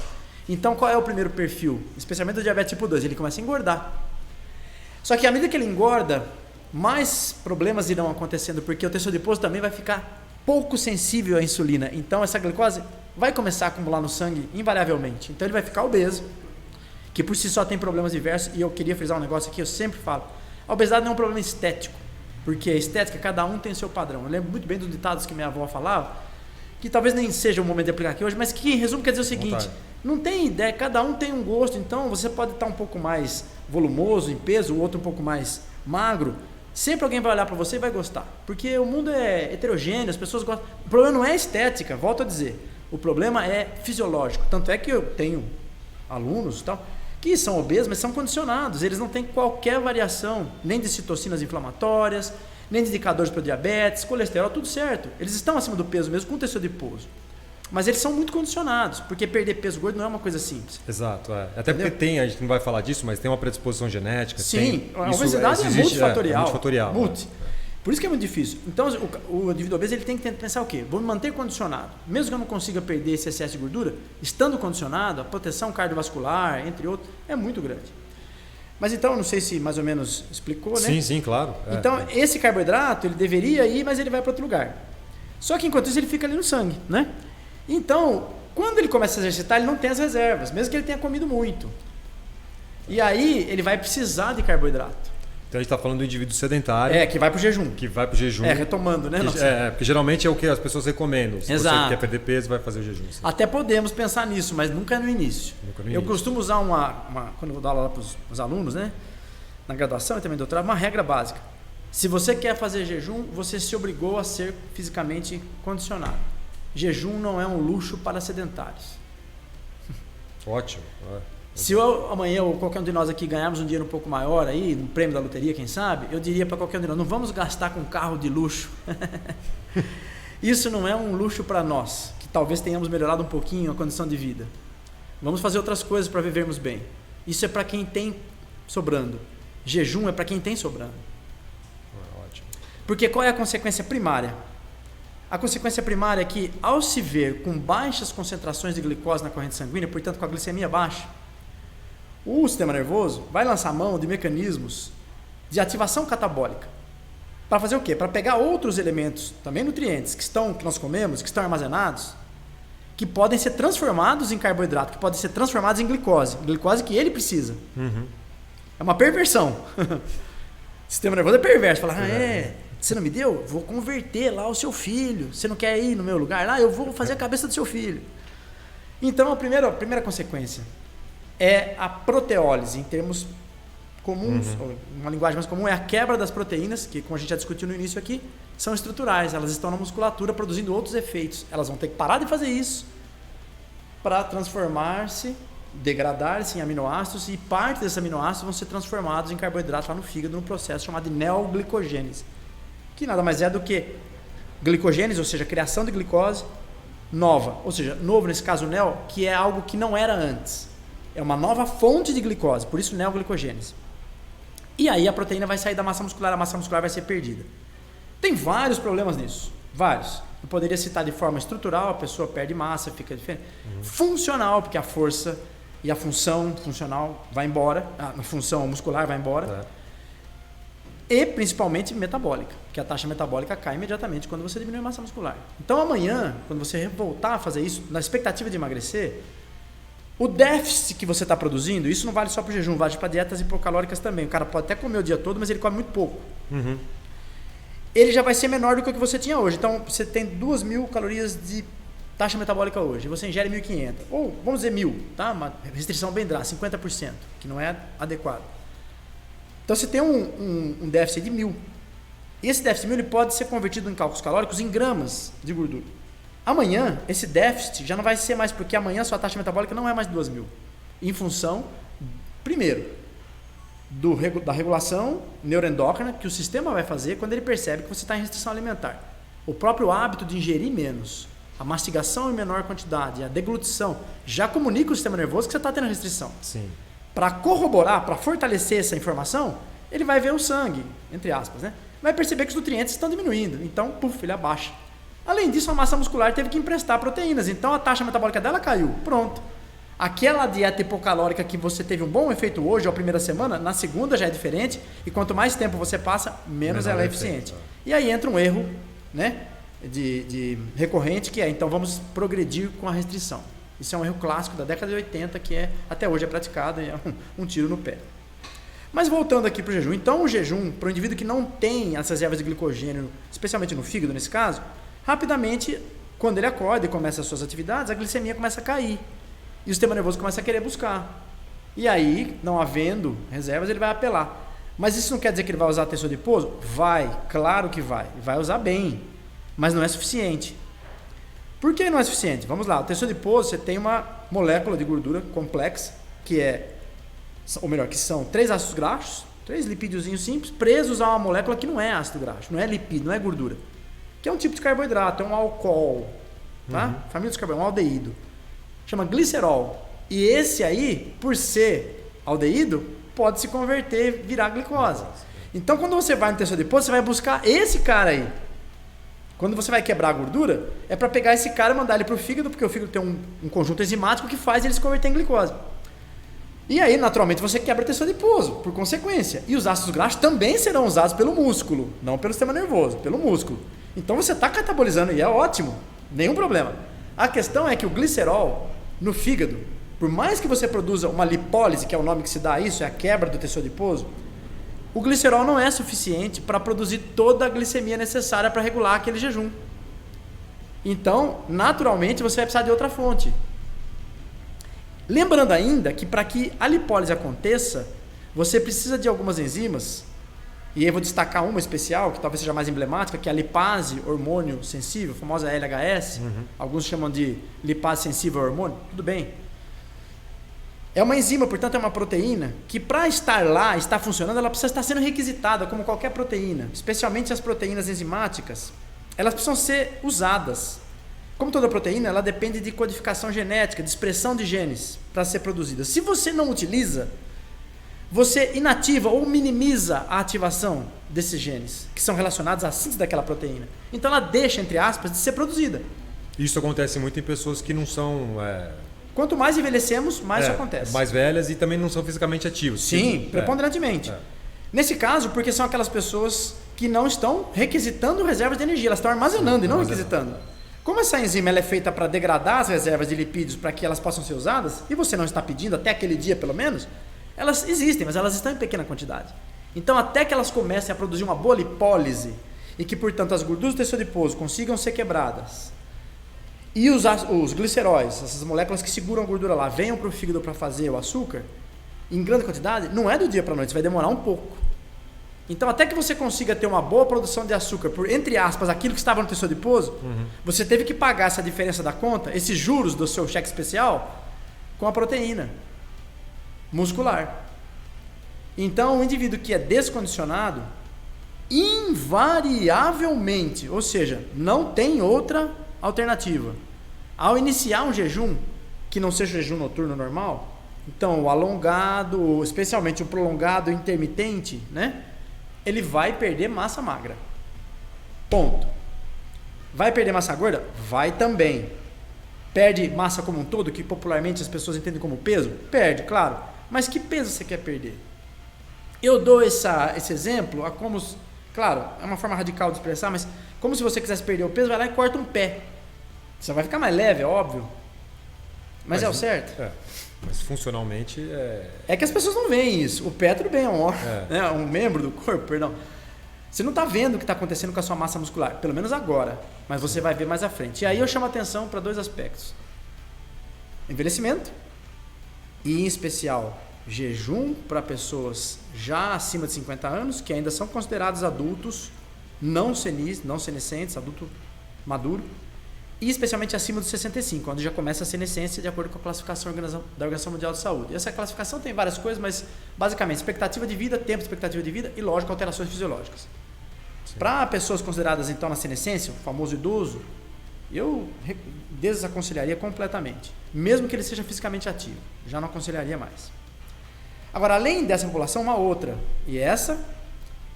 Então, qual é o primeiro perfil? Especialmente do diabetes tipo 2, ele começa a engordar. Só que à medida que ele engorda, mais problemas irão acontecendo, porque o tecido adiposo também vai ficar pouco sensível à insulina. Então, essa glicose vai começar a acumular no sangue invariavelmente. Então, ele vai ficar obeso, que por si só tem problemas diversos. E eu queria frisar um negócio aqui, eu sempre falo, a obesidade não é um problema estético, porque a estética, cada um tem o seu padrão. Eu lembro muito bem dos ditados que minha avó falava, que talvez nem seja o momento de aplicar aqui hoje, mas que em resumo quer dizer o seguinte, não tem ideia, cada um tem um gosto. Então você pode estar um pouco mais volumoso em peso, o outro um pouco mais magro, sempre alguém vai olhar para você e vai gostar, porque o mundo é heterogêneo, as pessoas gostam. O problema não é estética, volto a dizer, o problema é fisiológico. Tanto é que eu tenho alunos e tal, que são obesos, mas são condicionados. Eles não têm qualquer variação, nem de citocinas inflamatórias, nem de indicadores para diabetes, colesterol, tudo certo. Eles estão acima do peso mesmo com tecido adiposo. Mas eles são muito condicionados, porque perder peso gordo não é uma coisa simples. Exato, é. Até porque tem, a gente não vai falar disso, mas tem uma predisposição genética. Sim, a obesidade é multifatorial. Multifatorial. Multi. Por isso que é muito difícil. Então, o indivíduo obeso ele tem que pensar o quê? Vou me manter condicionado. Mesmo que eu não consiga perder esse excesso de gordura, estando condicionado, a proteção cardiovascular, entre outros, é muito grande. Mas então, não sei se mais ou menos explicou, né? Sim, claro. Então, esse carboidrato, ele deveria ir, mas ele vai para outro lugar. Só que enquanto isso, ele fica ali no sangue, né? Então, quando ele começa a exercitar, ele não tem as reservas, mesmo que ele tenha comido muito. E aí, ele vai precisar de carboidrato. Então a gente está falando do indivíduo sedentário. Que vai para o jejum. Que vai para o jejum. Retomando, né? Porque geralmente é o que as pessoas recomendam. Se Exato. você quer perder peso, vai fazer o jejum. Sim. Até podemos pensar nisso, mas nunca no início. Eu costumo usar quando eu vou dar aula para os alunos, né? Na graduação e também doutorado, uma regra básica. Se você quer fazer jejum, você se obrigou a ser fisicamente condicionado. Jejum não é um luxo para sedentários. Ótimo. Se amanhã ou qualquer um de nós aqui ganharmos um dinheiro um pouco maior aí, um prêmio da loteria, quem sabe, eu diria para qualquer um de nós, não vamos gastar com carro de luxo. Isso não é um luxo para nós, que talvez tenhamos melhorado um pouquinho a condição de vida. Vamos fazer outras coisas para vivermos bem. Isso é para quem tem sobrando. Jejum é para quem tem sobrando. Ótimo. Porque qual é a consequência primária? A consequência primária é que, ao se ver com baixas concentrações de glicose na corrente sanguínea, portanto com a glicemia baixa, o sistema nervoso vai lançar mão de mecanismos de ativação catabólica. Para fazer o quê? Para pegar outros elementos, também nutrientes, que nós comemos, que estão armazenados, que podem ser transformados em carboidrato, que podem ser transformados em glicose. Glicose que ele precisa. Uhum. É uma perversão. O sistema nervoso é perverso. Fala, você não me deu? Vou converter lá o seu filho. Você não quer ir no meu lugar? Lá eu vou fazer a cabeça do seu filho. Então, a primeira consequência é a proteólise, em termos comuns, uma linguagem mais comum, é a quebra das proteínas, que como a gente já discutiu no início aqui, são estruturais, elas estão na musculatura produzindo outros efeitos. Elas vão ter que parar de fazer isso para transformar-se, degradar-se em aminoácidos, e parte desses aminoácidos vão ser transformados em carboidrato lá no fígado, num processo chamado de neoglicogênese, que nada mais é do que glicogênese, ou seja, criação de glicose nova, ou seja, novo nesse caso neo, que é algo que não era antes. É uma nova fonte de glicose, por isso neoglicogênese. E aí a proteína vai sair da massa muscular, a massa muscular vai ser perdida. Tem vários problemas nisso, vários. Eu poderia citar de forma estrutural, a pessoa perde massa, fica diferente. Funcional, porque a força e a função funcional vai embora, a função muscular vai embora. E principalmente metabólica, porque a taxa metabólica cai imediatamente quando você diminui a massa muscular. Então amanhã, quando você voltar a fazer isso, na expectativa de emagrecer, o déficit que você está produzindo, isso não vale só para o jejum, vale para dietas hipocalóricas também. O cara pode até comer o dia todo, mas ele come muito pouco. Uhum. Ele já vai ser menor do que o que você tinha hoje. Então, você tem 2.000 calorias de taxa metabólica hoje, você ingere 1.500. Ou, vamos dizer 1.000, tá? Uma restrição bem drástica, 50%, que não é adequado. Então, você tem um déficit de 1.000. E esse déficit de 1.000 ele pode ser convertido em cálculos calóricos em gramas de gordura. Amanhã, esse déficit já não vai ser mais, porque amanhã sua taxa metabólica não é mais de 2.000. Em função, primeiro, da regulação neuroendócrina que o sistema vai fazer quando ele percebe que você está em restrição alimentar. O próprio hábito de ingerir menos, a mastigação em menor quantidade, a deglutição, já comunica o sistema nervoso que você está tendo restrição. Sim. Para corroborar, para fortalecer essa informação, ele vai ver o sangue, entre aspas, né? Vai perceber que os nutrientes estão diminuindo. Então, ele abaixa. Além disso, a massa muscular teve que emprestar proteínas, então a taxa metabólica dela caiu. Pronto. Aquela dieta hipocalórica que você teve um bom efeito hoje, ou a primeira semana, na segunda já é diferente, e quanto mais tempo você passa, menos ela é eficiente. E aí entra um erro, né, de recorrente, que é, então vamos progredir com a restrição. Isso é um erro clássico da década de 80, que até hoje é praticado, e é um tiro no pé. Mas voltando aqui para o jejum, então o jejum, para o indivíduo que não tem essas reservas de glicogênio, especialmente no fígado nesse caso, rapidamente, quando ele acorda e começa as suas atividades, a glicemia começa a cair. E o sistema nervoso começa a querer buscar. E aí, não havendo reservas, ele vai apelar. Mas isso não quer dizer que ele vai usar tecido adiposo? Vai, claro que vai. Vai usar bem, mas não é suficiente. Por que não é suficiente? Vamos lá, o tecido adiposo, você tem uma molécula de gordura complexa, que é ou melhor, que são 3 ácidos graxos, 3 lipídiozinhos simples, presos a uma molécula que não é ácido graxo, não é lipídio, não é gordura, que é um tipo de carboidrato, é um álcool, tá? Família dos carboidratos, um aldeído. Chama glicerol. E esse aí, por ser aldeído, pode se converter, virar glicose. Então, quando você vai no tecido adiposo, você vai buscar esse cara aí. Quando você vai quebrar a gordura, é para pegar esse cara e mandar ele para o fígado, porque o fígado tem um conjunto enzimático que faz ele se converter em glicose. E aí, naturalmente, você quebra o tecido adiposo, por consequência. E os ácidos graxos também serão usados pelo músculo, não pelo sistema nervoso, pelo músculo. Então, você está catabolizando e é ótimo, nenhum problema. A questão é que o glicerol, no fígado, por mais que você produza uma lipólise, que é o nome que se dá a isso, é a quebra do tecido adiposo, o glicerol não é suficiente para produzir toda a glicemia necessária para regular aquele jejum. Então, naturalmente, você vai precisar de outra fonte. Lembrando ainda que para que a lipólise aconteça, você precisa de algumas enzimas, e eu vou destacar uma especial, que talvez seja mais emblemática, que é a lipase hormônio sensível, a famosa LHS, alguns chamam de lipase sensível ao hormônio, tudo bem. É uma enzima, portanto é uma proteína, que para estar lá, estar funcionando, ela precisa estar sendo requisitada, como qualquer proteína, especialmente as proteínas enzimáticas, elas precisam ser usadas. Como toda proteína, ela depende de codificação genética, de expressão de genes para ser produzida. Se você não utiliza, você inativa ou minimiza a ativação desses genes, que são relacionados à síntese daquela proteína. Então ela deixa, entre aspas, de ser produzida. Isso acontece muito em pessoas que não são... Quanto mais envelhecemos, mais isso acontece. Mais velhas e também não são fisicamente ativos. Sim, preponderantemente. Nesse caso, porque são aquelas pessoas que não estão requisitando reservas de energia, elas estão armazenando e não requisitando. Como essa enzima ela é feita para degradar as reservas de lipídios para que elas possam ser usadas, e você não está pedindo até aquele dia pelo menos, elas existem, mas elas estão em pequena quantidade. Então, até que elas comecem a produzir uma boa lipólise e que, portanto, as gorduras do tecido adiposo consigam ser quebradas e os gliceróis, essas moléculas que seguram a gordura lá, venham para o fígado para fazer o açúcar, em grande quantidade, não é do dia para a noite, vai demorar um pouco. Então, até que você consiga ter uma boa produção de açúcar por, entre aspas, aquilo que estava no tecido adiposo, você teve que pagar essa diferença da conta, esses juros do seu cheque especial, com a proteína muscular. Então, o indivíduo que é descondicionado, invariavelmente, ou seja, não tem outra alternativa. Ao iniciar um jejum, que não seja o jejum noturno normal, então o alongado, especialmente o prolongado intermitente, né? Ele vai perder massa magra. Ponto. Vai perder massa gorda? Vai também. Perde massa como um todo, que popularmente as pessoas entendem como peso? Perde, claro. Mas que peso você quer perder? Eu dou esse exemplo a como... Claro, é uma forma radical de expressar, mas como se você quisesse perder o peso, vai lá e corta um pé. Você vai ficar mais leve, é óbvio. Mas é o certo. Mas funcionalmente é que as pessoas não veem isso. O pé, tudo bem, é um órgão, né? Um membro do corpo, perdão. Você não está vendo o que está acontecendo com a sua massa muscular, pelo menos agora, mas você vai ver mais à frente. E aí eu chamo a atenção para 2 aspectos: envelhecimento e, em especial, jejum para pessoas já acima de 50 anos, que ainda são considerados adultos não senescentes, adulto maduro, e especialmente acima dos 65, onde já começa a senescência de acordo com a classificação da Organização Mundial de Saúde. E essa classificação tem várias coisas, mas basicamente expectativa de vida, tempo de expectativa de vida e, lógico, alterações fisiológicas. Para pessoas consideradas então na senescência, o famoso idoso, eu desaconselharia completamente, mesmo que ele seja fisicamente ativo, já não aconselharia mais. Agora, além dessa população, uma outra, e essa,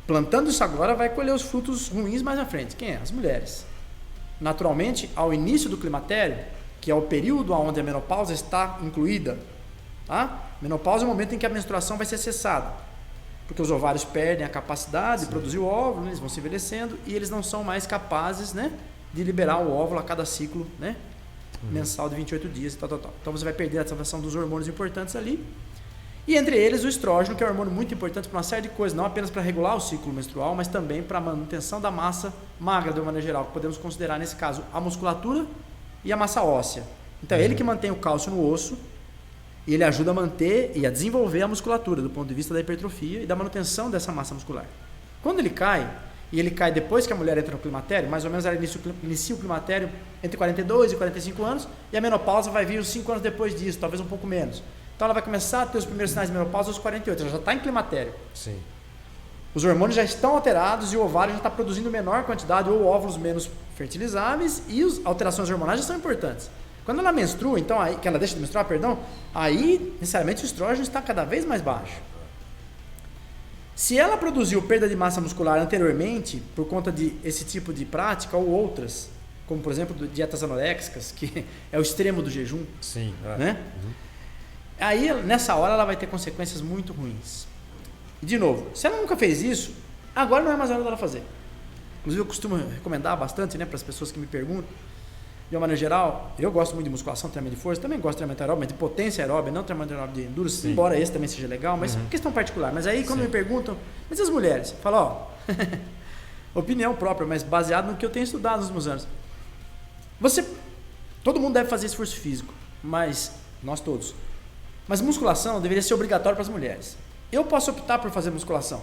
plantando isso agora, vai colher os frutos ruins mais à frente. Quem é? As mulheres. Naturalmente, ao início do climatério, que é o período onde a menopausa está incluída, tá? Menopausa é o momento em que a menstruação vai ser cessada, porque os ovários perdem a capacidade de produzir o óvulo, eles vão se envelhecendo e eles não são mais capazes, né, de liberar o óvulo a cada ciclo, né, mensal de 28 dias e tal. Então você vai perder a ativação dos hormônios importantes ali. E entre eles o estrógeno, que é um hormônio muito importante para uma série de coisas, não apenas para regular o ciclo menstrual, mas também para a manutenção da massa magra de uma maneira geral, que podemos considerar nesse caso a musculatura e a massa óssea. Então é ele que mantém o cálcio no osso e ele ajuda a manter e a desenvolver a musculatura do ponto de vista da hipertrofia e da manutenção dessa massa muscular. Quando ele cai, e ele cai depois que a mulher entra no climatério, mais ou menos ela inicia o climatério entre 42 e 45 anos, e a menopausa vai vir uns 5 anos depois disso, talvez um pouco menos. Então ela vai começar a ter os primeiros sinais de menopausa aos 48, ela já está em climatério. Sim. Os hormônios já estão alterados e o ovário já está produzindo menor quantidade ou óvulos menos fertilizáveis e as alterações hormonais já são importantes. Quando ela menstrua, então, aí, que ela deixa de menstruar, perdão, aí, necessariamente, o estrógeno está cada vez mais baixo. Se ela produziu perda de massa muscular anteriormente, por conta de esse tipo de prática ou outras, como, por exemplo, dietas anoréxicas, que é o extremo do jejum, Sim, né? Aí, nessa hora, ela vai ter consequências muito ruins. E, de novo, se ela nunca fez isso, agora não é mais a hora dela fazer. Inclusive, eu costumo recomendar bastante, né, para as pessoas que me perguntam. De uma maneira geral, eu gosto muito de musculação, treinamento de força, também gosto de treinamento aeróbico, mas de potência aeróbica, não treinamento aeróbico de endurance, embora esse também seja legal, mas questão particular. Mas aí, quando me perguntam, mas as mulheres? Eu falo, ó, opinião própria, mas baseado no que eu tenho estudado nos últimos anos. Todo mundo deve fazer esforço físico, mas, nós todos. Mas musculação deveria ser obrigatório para as mulheres. Eu posso optar por fazer musculação.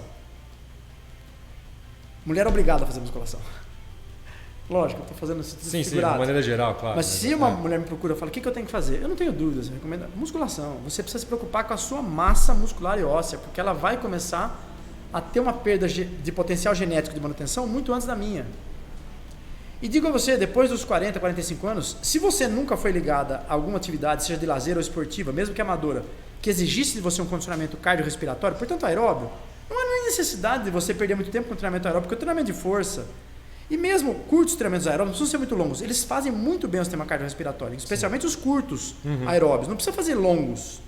Mulher é obrigada a fazer musculação. Lógico, eu estou fazendo esse sim, de maneira geral, claro. Mas se uma mulher me procura e fala, o que eu tenho que fazer? Eu não tenho dúvidas, eu recomendo musculação. Você precisa se preocupar com a sua massa muscular e óssea, porque ela vai começar a ter uma perda de potencial genético de manutenção muito antes da minha. E digo a você, depois dos 40, 45 anos, se você nunca foi ligada a alguma atividade, seja de lazer ou esportiva, mesmo que amadora, que exigisse de você um condicionamento cardiorrespiratório, portanto aeróbio, não há nem necessidade de você perder muito tempo com o treinamento aeróbio, porque o treinamento de força, e mesmo curtos treinamentos aeróbicos, não precisam ser muito longos, eles fazem muito bem o sistema cardiorrespiratório, especialmente os curtos aeróbicos, não precisa fazer longos.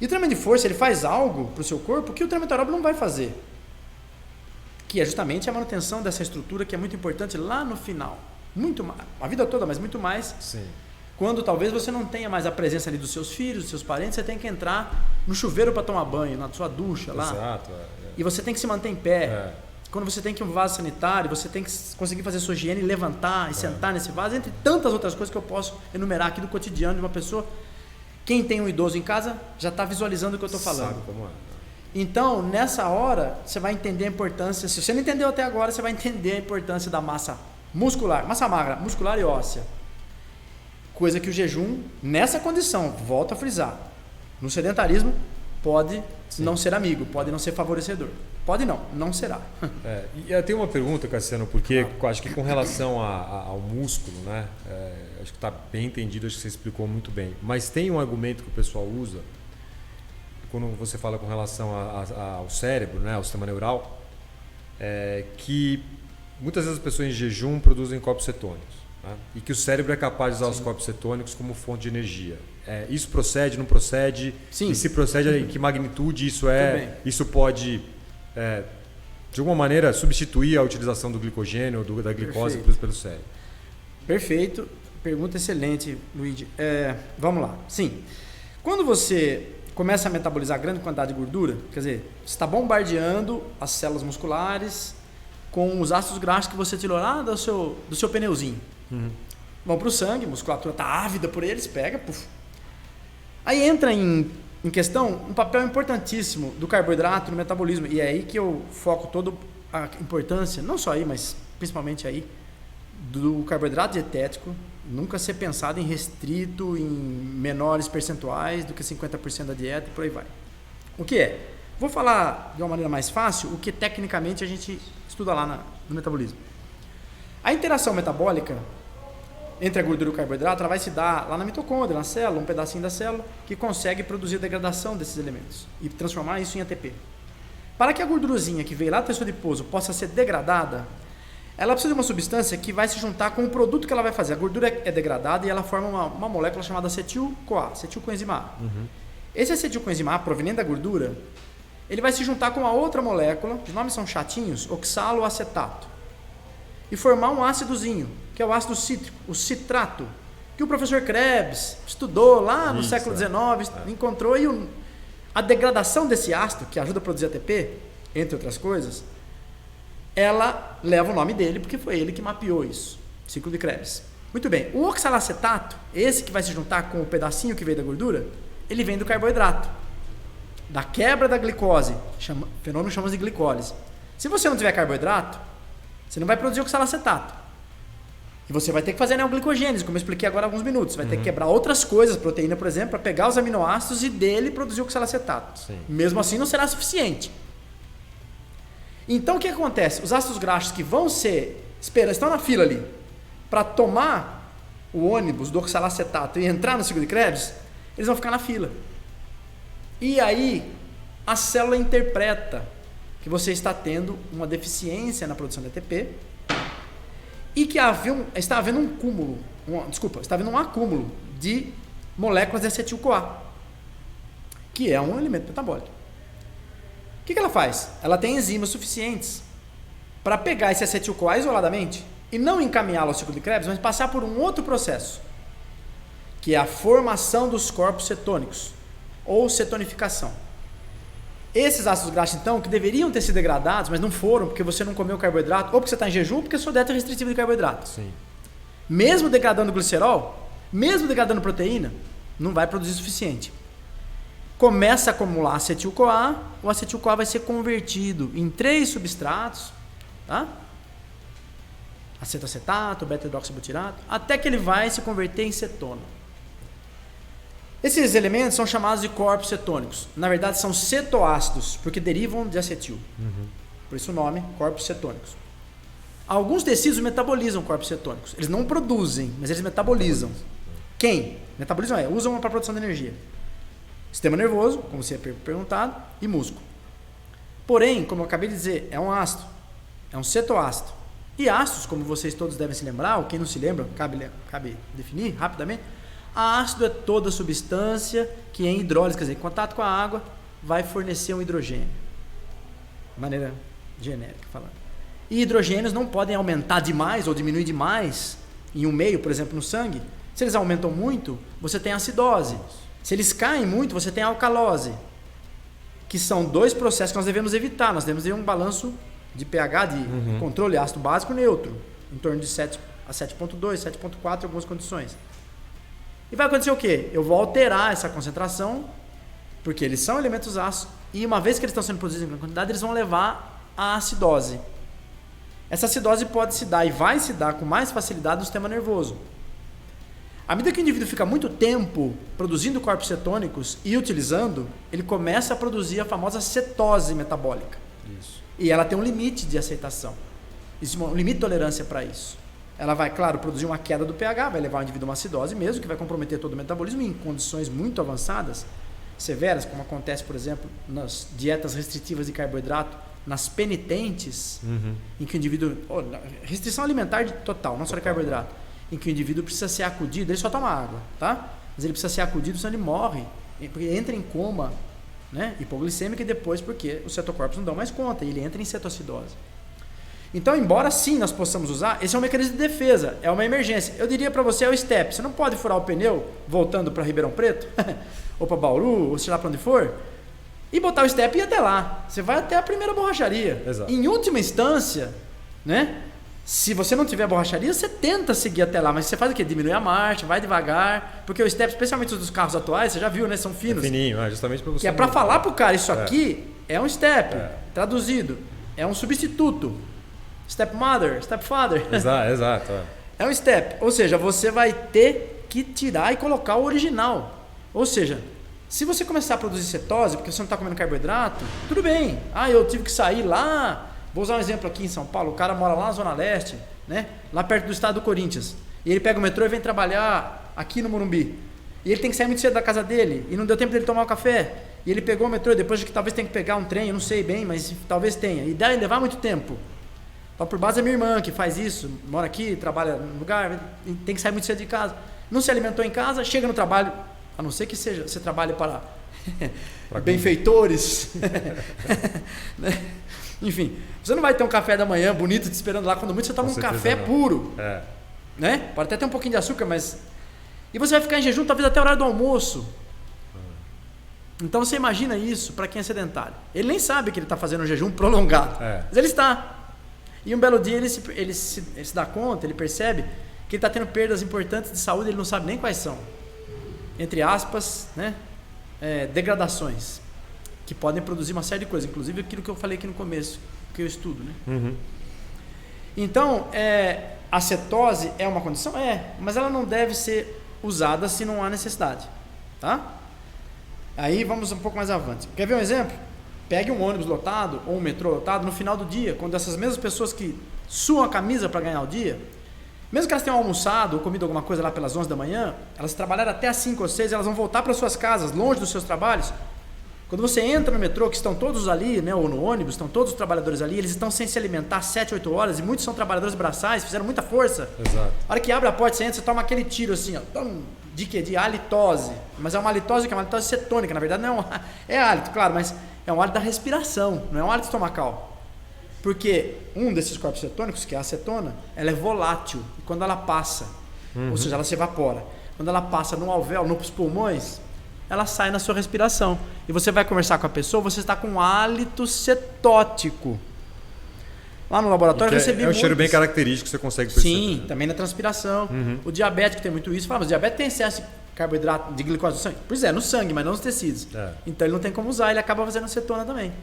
E o treinamento de força, ele faz algo para o seu corpo que o treinamento aeróbico não vai fazer, que é justamente a manutenção dessa estrutura, que é muito importante lá no final, muito mais, a vida toda, mas muito mais. Sim. Quando talvez você não tenha mais a presença ali dos seus filhos, dos seus parentes, você tem que entrar no chuveiro para tomar banho, na sua ducha lá. Exato. E você tem que se manter em pé. Quando você tem que ir um vaso sanitário, você tem que conseguir fazer sua higiene, levantar e sentar nesse vaso, entre tantas outras coisas que eu posso enumerar aqui do cotidiano de uma pessoa. Quem tem um idoso em casa já está visualizando o que eu estou falando. Sabe como é. Então, nessa hora, você vai entender a importância. Se você não entendeu até agora, você vai entender a importância da massa muscular, massa magra, muscular e óssea. Coisa que o jejum, nessa condição, volto a frisar, no sedentarismo, pode não ser amigo, pode não ser favorecedor. Pode não será. E eu tenho uma pergunta, Cassiano, porque acho que com relação ao músculo, né? Acho que está bem entendido, acho que você explicou muito bem. Mas tem um argumento que o pessoal usa, quando você fala com relação ao cérebro, né? Ao sistema neural, que muitas vezes as pessoas em jejum produzem corpos cetônicos. E que o cérebro é capaz de usar os corpos cetônicos como fonte de energia. Isso procede, não procede? Sim. E se procede, em que magnitude isso é? Isso pode, de alguma maneira, substituir a utilização do glicogênio ou da glicose produzida pelo cérebro? Perfeito. Pergunta excelente, Luigi. Vamos lá. Sim. Quando você começa a metabolizar grande quantidade de gordura, quer dizer, você está bombardeando as células musculares com os ácidos graxos que você tirou lá do seu pneuzinho. Vão para o sangue, a musculatura está ávida por eles, pega, puf. Aí entra em questão um papel importantíssimo do carboidrato no metabolismo, e é aí que eu foco toda a importância, não só aí, mas principalmente aí, do carboidrato dietético, nunca ser pensado em restrito, em menores percentuais do que 50% da dieta e por aí vai. O que é? Vou falar de uma maneira mais fácil o que tecnicamente a gente estuda lá no metabolismo. A interação metabólica entre a gordura e o carboidrato, ela vai se dar lá na mitocôndria, na célula, um pedacinho da célula, que consegue produzir a degradação desses elementos e transformar isso em ATP. Para que a gordurozinha que veio lá do tecido adiposo possa ser degradada, ela precisa de uma substância que vai se juntar com o produto que ela vai fazer. A gordura é degradada e ela forma uma molécula chamada acetil-CoA, acetilcoenzima A. Esse acetilcoenzima A, proveniente da gordura, ele vai se juntar com uma outra molécula, os nomes são chatinhos, oxaloacetato, e formar um ácidozinho, que é o ácido cítrico, o citrato, que o professor Krebs estudou lá no século XIX, encontrou, e a degradação desse ácido, que ajuda a produzir ATP, entre outras coisas, ela leva o nome dele, porque foi ele que mapeou isso, ciclo de Krebs. Muito bem, o oxalacetato, esse que vai se juntar com o pedacinho que veio da gordura, ele vem do carboidrato, da quebra da glicose, fenômeno chamamos de glicólise. Se você não tiver carboidrato, você não vai produzir oxalacetato. E você vai ter que fazer neoglicogênese, como eu expliquei agora há alguns minutos. Você vai ter que quebrar outras coisas, proteína, por exemplo, para pegar os aminoácidos e dele produzir o oxalacetato. Sim. Mesmo assim, não será suficiente. Então, o que acontece? Os ácidos graxos que vão estão na fila ali, para tomar o ônibus do oxalacetato e entrar no ciclo de Krebs, eles vão ficar na fila. E aí, a célula interpreta que você está tendo uma deficiência na produção de ATP e que está havendo um acúmulo de moléculas de acetil-CoA, que é um elemento metabólico. O que ela faz? Ela tem enzimas suficientes para pegar esse acetil-CoA isoladamente e não encaminhá-lo ao ciclo de Krebs, mas passar por um outro processo, que é a formação dos corpos cetônicos, ou cetonificação. Esses ácidos graxos, então, que deveriam ter sido degradados, mas não foram, porque você não comeu carboidrato, ou porque você está em jejum, ou porque a sua dieta é restritiva de carboidrato. Sim. Mesmo degradando glicerol, mesmo degradando proteína, não vai produzir o suficiente. Começa a acumular acetil-CoA, o acetil-CoA vai ser convertido em 3 substratos, tá? Acetoacetato, beta-hidroxibutirato, até que ele vai se converter em cetona. Esses elementos são chamados de corpos cetônicos. Na verdade, são cetoácidos, porque derivam de acetil. Por isso o nome, corpos cetônicos. Alguns tecidos metabolizam corpos cetônicos. Eles não produzem, mas eles metabolizam. Quem? Metabolizam usam para produção de energia. Sistema nervoso, como você tinha perguntado, e músculo. Porém, como eu acabei de dizer, é um ácido. É um cetoácido. E ácidos, como vocês todos devem se lembrar, ou quem não se lembra, cabe definir rapidamente. Ácido é toda substância que em hidrólise, quer dizer, em contato com a água, vai fornecer um hidrogênio. De maneira genérica falando. E hidrogênios não podem aumentar demais ou diminuir demais em um meio, por exemplo, no sangue. Se eles aumentam muito, você tem acidose. Se eles caem muito, você tem alcalose. Que são 2 processos que nós devemos evitar. Nós devemos ter um balanço de pH, de controle ácido básico neutro, em torno de 7 a 7,2, 7,4 em algumas condições. E vai acontecer o quê? Eu vou alterar essa concentração, porque eles são elementos ácidos, e uma vez que eles estão sendo produzidos em grande quantidade, eles vão levar à acidose. Essa acidose pode se dar e vai se dar com mais facilidade no sistema nervoso. À medida que o indivíduo fica muito tempo produzindo corpos cetônicos e utilizando, ele começa a produzir a famosa cetose metabólica. Isso. E ela tem um limite de aceitação. Existe um limite de tolerância para isso. Ela vai, claro, produzir uma queda do pH, vai levar o indivíduo a uma acidose mesmo, que vai comprometer todo o metabolismo em condições muito avançadas, severas, como acontece, por exemplo, nas dietas restritivas de carboidrato, nas penitentes, em que o indivíduo... restrição alimentar total, não só de carboidrato, em que o indivíduo precisa ser acudido, ele só toma água, tá? Mas ele precisa ser acudido, senão ele morre, porque entra em coma, né, hipoglicêmica, e depois porque os cetocorpos não dão mais conta, e ele entra em cetoacidose. Então, embora sim nós possamos usar, esse é um mecanismo de defesa, é uma emergência. Eu diria para você, é o STEP. Você não pode furar o pneu voltando para Ribeirão Preto, ou para Bauru, ou sei lá para onde for, e botar o STEP e ir até lá. Você vai até a primeira borracharia. Exato. Em última instância, né, se você não tiver borracharia, você tenta seguir até lá, mas você faz o quê? Diminui a marcha, vai devagar, porque o STEP, especialmente os dos carros atuais, você já viu, né, são finos. É fininho, justamente para você. Que é para falar para o cara, isso aqui é um STEP, traduzido, é um substituto. Stepmother, stepfather. Exato. É um step. Ou seja, você vai ter que tirar e colocar o original. Ou seja, se você começar a produzir cetose, porque você não está comendo carboidrato, tudo bem. Eu tive que sair lá. Vou usar um exemplo aqui em São Paulo. O cara mora lá na Zona Leste, né? Lá perto do estado do Corinthians. E ele pega o metrô e vem trabalhar aqui no Morumbi. E ele tem que sair muito cedo da casa dele. E não deu tempo dele tomar o café. E ele pegou o metrô, depois que talvez tenha que pegar um trem, eu não sei bem, mas talvez tenha. E deve levar muito tempo. Então, por base, é minha irmã que faz isso, mora aqui, trabalha no lugar, tem que sair muito cedo de casa. Não se alimentou em casa, chega no trabalho, a não ser que você trabalhe para benfeitores. Enfim, você não vai ter um café da manhã bonito te esperando lá, quando muito você toma um café puro. Né? Pode até ter um pouquinho de açúcar, mas... E você vai ficar em jejum talvez até o horário do almoço. Então você imagina isso para quem é sedentário. Ele nem sabe que ele está fazendo um jejum prolongado, mas ele está. E um belo dia ele se dá conta, ele percebe que ele está tendo perdas importantes de saúde, ele não sabe nem quais são. Entre aspas, né? Degradações, que podem produzir uma série de coisas, inclusive aquilo que eu falei aqui no começo, que eu estudo. Né? Então, A cetose é uma condição? Mas ela não deve ser usada se não há necessidade, tá? Aí vamos um pouco mais avante. Quer ver um exemplo? Pegue um ônibus lotado ou um metrô lotado no final do dia, quando essas mesmas pessoas que suam a camisa para ganhar o dia, mesmo que elas tenham almoçado ou comido alguma coisa lá pelas 11 da manhã, elas trabalharam até as 5 ou 6, elas vão voltar para suas casas, longe dos seus trabalhos. Quando você entra no metrô, que estão todos ali, né, ou no ônibus, estão todos os trabalhadores ali, eles estão sem se alimentar 7, 8 horas, e muitos são trabalhadores braçais, fizeram muita força. Exato. A hora que abre a porta, você entra, você toma aquele tiro assim, ó, de quê? De halitose. Mas é uma halitose que é uma halitose cetônica, na verdade não é hálito, claro, mas é um hálito da respiração, não é um hálito estomacal. Porque um desses corpos cetônicos, que é a acetona, ela é volátil, e quando ela passa, ou seja, ela se evapora, quando ela passa no alvéolo, nos pulmões, ela sai na sua respiração. E você vai conversar com a pessoa, você está com um hálito cetótico. Lá no laboratório eu recebi um cheiro bem característico que você consegue perceber. Sim, também na transpiração. O diabético tem muito isso. Fala, mas o diabético tem excesso de carboidrato, de glicose no sangue? Pois é, no sangue, mas não nos tecidos. Então ele não tem como usar, ele acaba fazendo acetona também.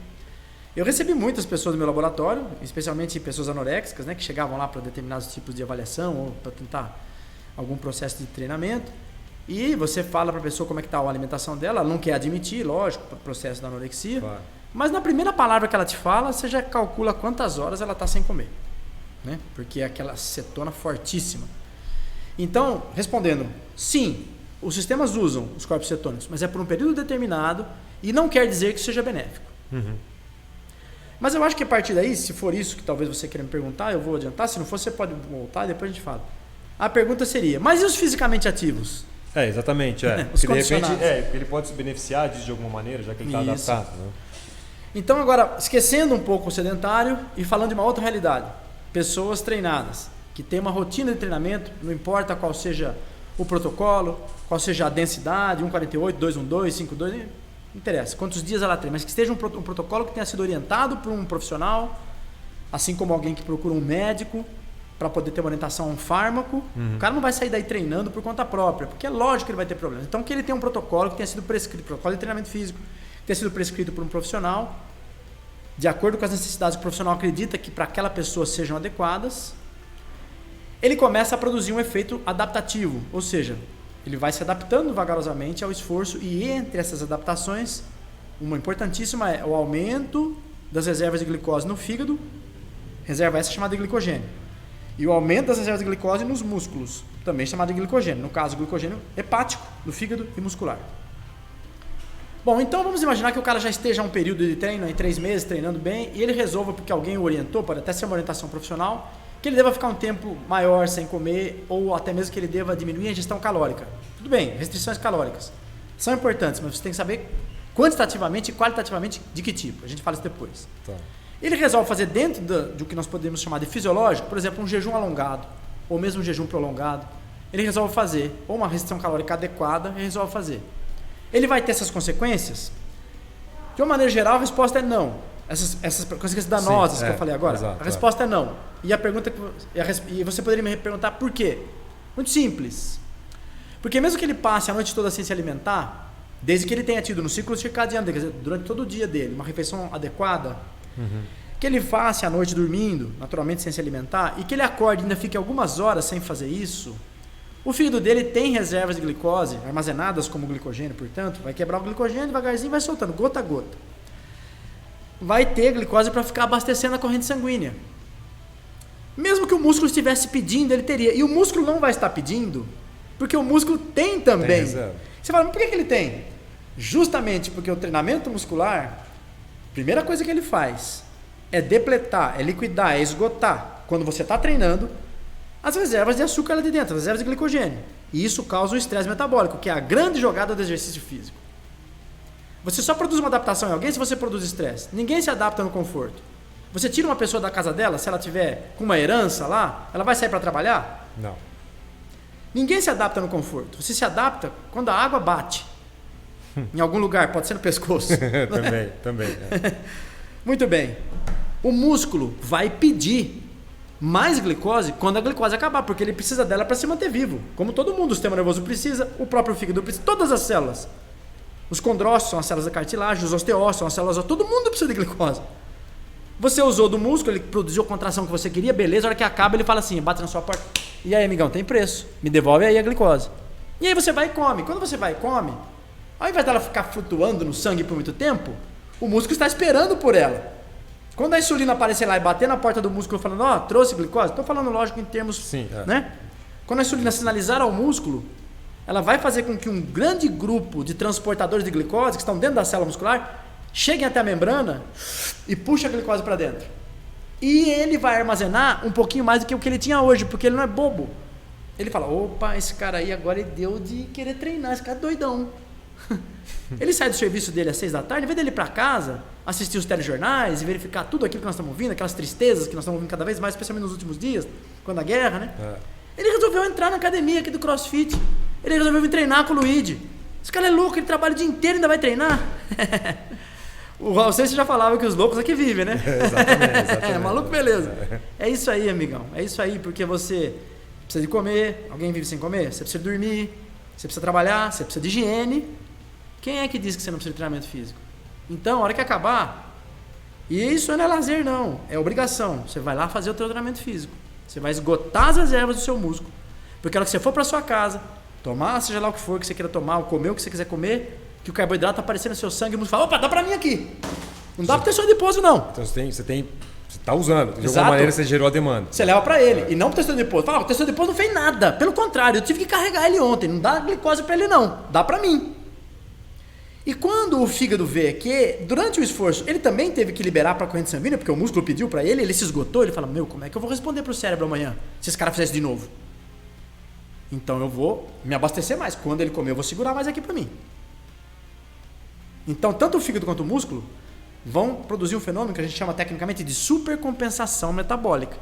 Eu recebi muitas pessoas no meu laboratório, especialmente pessoas anoréxicas, né, que chegavam lá para determinados tipos de avaliação ou para tentar algum processo de treinamento. E você fala para a pessoa como é que está a alimentação dela, ela não quer admitir, lógico, o processo da anorexia. Claro. Mas na primeira palavra que ela te fala, você já calcula quantas horas ela está sem comer, né? Porque é aquela cetona fortíssima. Então, respondendo, sim, os sistemas usam os corpos cetônicos, mas é por um período determinado e não quer dizer que seja benéfico. Mas eu acho que a partir daí, se for isso que talvez você queira me perguntar, eu vou adiantar. Se não for, você pode voltar e depois a gente fala. A pergunta seria, mas e os fisicamente ativos? Exatamente. Os de repente, condicionados. ele pode se beneficiar disso de alguma maneira, já que ele está adaptado. Né? Então, agora, esquecendo um pouco o sedentário e falando de uma outra realidade. Pessoas treinadas, que têm uma rotina de treinamento, não importa qual seja o protocolo, qual seja a densidade, 1,48, 2,12, 5,2, não interessa quantos dias ela treina, mas que esteja um protocolo que tenha sido orientado por um profissional, assim como alguém que procura um médico, para poder ter uma orientação a um fármaco. O cara não vai sair daí treinando por conta própria, porque é lógico que ele vai ter problemas. Então, que ele tenha um protocolo que tenha sido prescrito, protocolo de treinamento físico, que tenha sido prescrito por um profissional, de acordo com as necessidades que o profissional acredita que para aquela pessoa sejam adequadas, ele começa a produzir um efeito adaptativo, ou seja, ele vai se adaptando vagarosamente ao esforço, e entre essas adaptações, uma importantíssima é o aumento das reservas de glicose no fígado, reserva essa chamada de glicogênio. E o aumento das reservas de glicose nos músculos, também chamado de glicogênio. No caso, glicogênio hepático, do fígado e muscular. Bom, então vamos imaginar que o cara já esteja um período de treino, em 3 meses, treinando bem, e ele resolva, porque alguém o orientou, pode até ser uma orientação profissional, que ele deva ficar um tempo maior sem comer, ou até mesmo que ele deva diminuir a ingestão calórica. Tudo bem, restrições calóricas são importantes, mas você tem que saber quantitativamente e qualitativamente de que tipo. A gente fala isso depois. Tá. Ele resolve fazer dentro do que nós podemos chamar de fisiológico, por exemplo, um jejum alongado, ou mesmo um jejum prolongado. Ele resolve fazer, ou uma restrição calórica adequada, ele resolve fazer. Ele vai ter essas consequências? De uma maneira geral, a resposta é não. Essas consequências danosas que eu falei agora, a resposta é não. E a pergunta e você poderia me perguntar por quê? Muito simples. Porque mesmo que ele passe a noite toda sem se alimentar, desde que ele tenha tido no ciclo circadiano, quer dizer, durante todo o dia dele, uma refeição adequada, que ele passe a noite dormindo, naturalmente sem se alimentar, e que ele acorde e ainda fique algumas horas sem fazer isso, o fígado dele tem reservas de glicose armazenadas como glicogênio, portanto, vai quebrar o glicogênio devagarzinho, vai soltando, gota a gota. Vai ter glicose para ficar abastecendo a corrente sanguínea. Mesmo que o músculo estivesse pedindo, ele teria. E o músculo não vai estar pedindo, porque o músculo tem também. Você fala, mas por que ele tem? Justamente porque o treinamento muscular, a primeira coisa que ele faz é depletar, é liquidar, é esgotar, quando você está treinando, as reservas de açúcar lá de dentro, as reservas de glicogênio. E isso causa o estresse metabólico, que é a grande jogada do exercício físico. Você só produz uma adaptação em alguém se você produz estresse. Ninguém se adapta no conforto. Você tira uma pessoa da casa dela, se ela tiver com uma herança lá, ela vai sair para trabalhar? Não. Ninguém se adapta no conforto. Você se adapta quando a água bate. Em algum lugar, pode ser no pescoço. também. Muito bem. O músculo vai pedir mais glicose quando a glicose acabar, porque ele precisa dela para se manter vivo. Como todo mundo, o sistema nervoso precisa, o próprio fígado precisa, todas as células. Os condrócitos são as células da cartilagem, os osteócitos são as células, todo mundo precisa de glicose. Você usou do músculo, ele produziu a contração que você queria, beleza, a hora que acaba ele fala assim, bate na sua porta, e aí amigão, tem preço, me devolve aí a glicose. E aí você vai e come. Quando você vai e come, ao invés dela ficar flutuando no sangue por muito tempo, o músculo está esperando por ela. Quando a insulina aparecer lá e bater na porta do músculo falando, ó, trouxe glicose, estou falando lógico em termos, sim, né? Quando a insulina sinalizar ao músculo, ela vai fazer com que um grande grupo de transportadores de glicose que estão dentro da célula muscular cheguem até a membrana e puxem a glicose para dentro. E ele vai armazenar um pouquinho mais do que o que ele tinha hoje, porque ele não é bobo. Ele fala, opa, esse cara aí agora ele deu de querer treinar, esse cara é doidão. Ele sai do serviço dele às 6 da tarde, em vez dele ir para casa, assistir os telejornais e verificar tudo aquilo que nós estamos ouvindo, aquelas tristezas que nós estamos ouvindo cada vez mais, especialmente nos últimos dias, quando a guerra, né? Ele resolveu entrar na academia aqui do CrossFit. Ele resolveu vir treinar com o Luigi. Esse cara é louco, ele trabalha o dia inteiro e ainda vai treinar. O Raul Seixas já falava que os loucos aqui vivem, né? Exatamente. Maluco, beleza. É isso aí, amigão. É isso aí, porque você precisa de comer. Alguém vive sem comer? Você precisa dormir. Você precisa trabalhar. Você precisa de higiene. Quem é que diz que você não precisa de treinamento físico? Então, a hora que acabar, e isso não é lazer não, é obrigação. Você vai lá fazer o teu treinamento físico. Você vai esgotar as reservas do seu músculo. Porque a hora que você for para sua casa, tomar seja lá o que for que você queira tomar, ou comer o que você quiser comer, que o carboidrato está aparecendo no seu sangue, e o músculo fala, opa, dá para mim aqui. Não dá para ter seu adiposo não. Então você está usando, de alguma maneira você gerou a demanda. Você leva para ele, e não para o tecido adiposo. Fala, o tecido adiposo não fez nada, pelo contrário, eu tive que carregar ele ontem, não dá glicose para ele não, dá para mim. E quando o fígado vê que, durante o esforço, ele também teve que liberar para a corrente sanguínea, porque o músculo pediu para ele, ele se esgotou, ele fala, meu, como é que eu vou responder para o cérebro amanhã, se esse cara fizesse de novo? Então eu vou me abastecer mais. Quando ele comer, eu vou segurar mais aqui para mim. Então, tanto o fígado quanto o músculo vão produzir um fenômeno que a gente chama tecnicamente de supercompensação metabólica.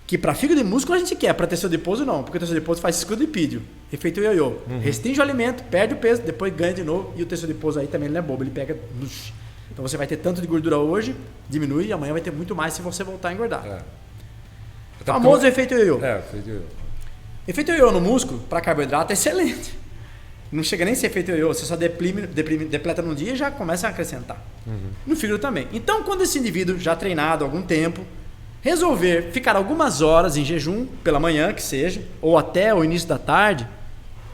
Que para fígado e músculo a gente quer, para tecido adiposo não, porque o tecido adiposo faz escudipídio, efeito ioiô. Restringe o alimento, perde o peso, depois ganha de novo, e o tecido adiposo aí também ele não é bobo, ele pega... Então você vai ter tanto de gordura hoje, diminui, e amanhã vai ter muito mais se você voltar a engordar. Famoso efeito ioiô. Efeito ioiô. Efeito ioiô no músculo, para carboidrato, é excelente. Não chega nem a ser efeito ioiô, você só depleta num dia e já começa a acrescentar. No fígado também. Então, quando esse indivíduo, já treinado há algum tempo, resolver ficar algumas horas em jejum, pela manhã que seja, ou até o início da tarde,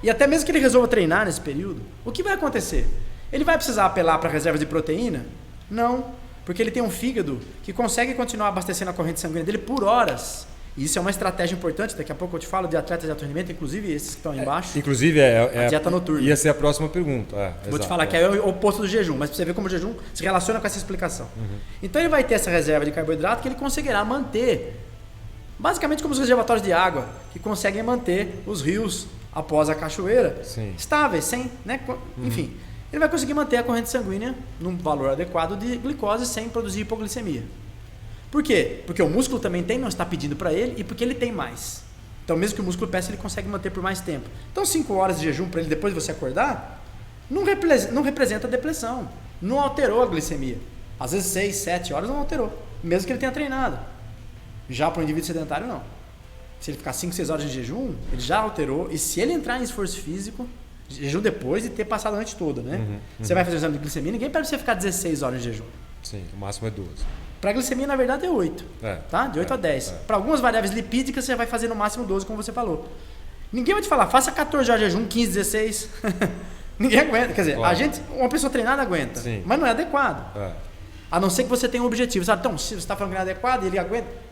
e até mesmo que ele resolva treinar nesse período, o que vai acontecer? Ele vai precisar apelar para reservas de proteína? Não, porque ele tem um fígado que consegue continuar abastecendo a corrente sanguínea dele por horas. E isso é uma estratégia importante, daqui a pouco eu te falo de atletas de alto rendimento, inclusive esses que estão aí embaixo. Inclusive a dieta noturna. Ia ser a próxima pergunta. Vou te falar que é o oposto do jejum, mas para você ver como o jejum se relaciona com essa explicação. Então ele vai ter essa reserva de carboidrato que ele conseguirá manter, basicamente como os reservatórios de água, que conseguem manter os rios após a cachoeira estáveis, sem, né? Enfim, ele vai conseguir manter a corrente sanguínea num valor adequado de glicose sem produzir hipoglicemia. Por quê? Porque o músculo também não está pedindo para ele e porque ele tem mais. Então, mesmo que o músculo peça, ele consegue manter por mais tempo. Então, 5 horas de jejum para ele depois de você acordar, não representa depressão. Não alterou a glicemia. Às vezes 6, 7 horas não alterou. Mesmo que ele tenha treinado. Já para o indivíduo sedentário, não. Se ele ficar 5, 6 horas de jejum, ele já alterou. E se ele entrar em esforço físico, jejum depois de ter passado a noite toda, né? Você vai fazer o exame de glicemia, ninguém pede você ficar 16 horas de jejum. Sim, o máximo é 12. Para a glicemia, na verdade, é 8. Tá? De 8 a 10. Para algumas variáveis lipídicas, você vai fazer no máximo 12, como você falou. Ninguém vai te falar, faça 14 horas de jejum, 15, 16. Ninguém aguenta. Quer dizer, uma pessoa treinada aguenta, mas não é adequado. A não ser que você tenha um objetivo. Sabe? Então, se você está falando que não é adequado e ele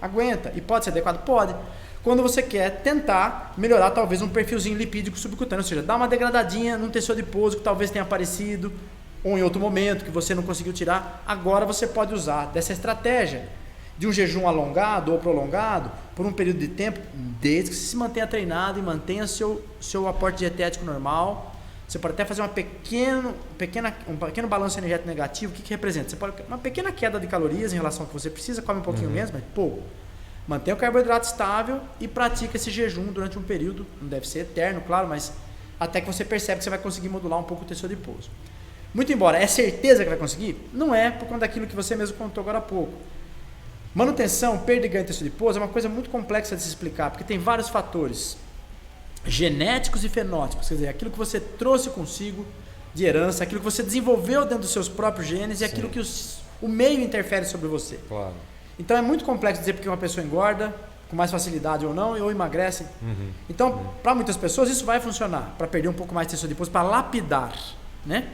aguenta. E pode ser adequado? Pode. Quando você quer tentar melhorar, talvez, um perfilzinho lipídico subcutâneo, ou seja, dar uma degradadinha num tecido adiposo que talvez tenha aparecido, ou em outro momento que você não conseguiu tirar, agora você pode usar dessa estratégia de um jejum alongado ou prolongado por um período de tempo, desde que você se mantenha treinado e mantenha seu aporte dietético normal. Você pode até fazer um pequeno balanço energético negativo. O que representa? Você pode uma pequena queda de calorias em relação ao que você precisa, come um pouquinho menos, mas pouco. Mantenha o carboidrato estável e pratica esse jejum durante um período, não deve ser eterno, claro, mas até que você percebe que você vai conseguir modular um pouco o tecido adiposo. Muito embora, é certeza que vai conseguir? Não é, por conta daquilo que você mesmo contou agora há pouco. Manutenção, perda e ganho de tecido adiposo é uma coisa muito complexa de se explicar, porque tem vários fatores genéticos e fenótipos, quer dizer, aquilo que você trouxe consigo de herança, aquilo que você desenvolveu dentro dos seus próprios genes e aquilo que o meio interfere sobre você. Claro. Então é muito complexo dizer porque uma pessoa engorda com mais facilidade ou não, ou emagrece. Então, para muitas pessoas isso vai funcionar, para perder um pouco mais de tecido adiposo, para lapidar, né?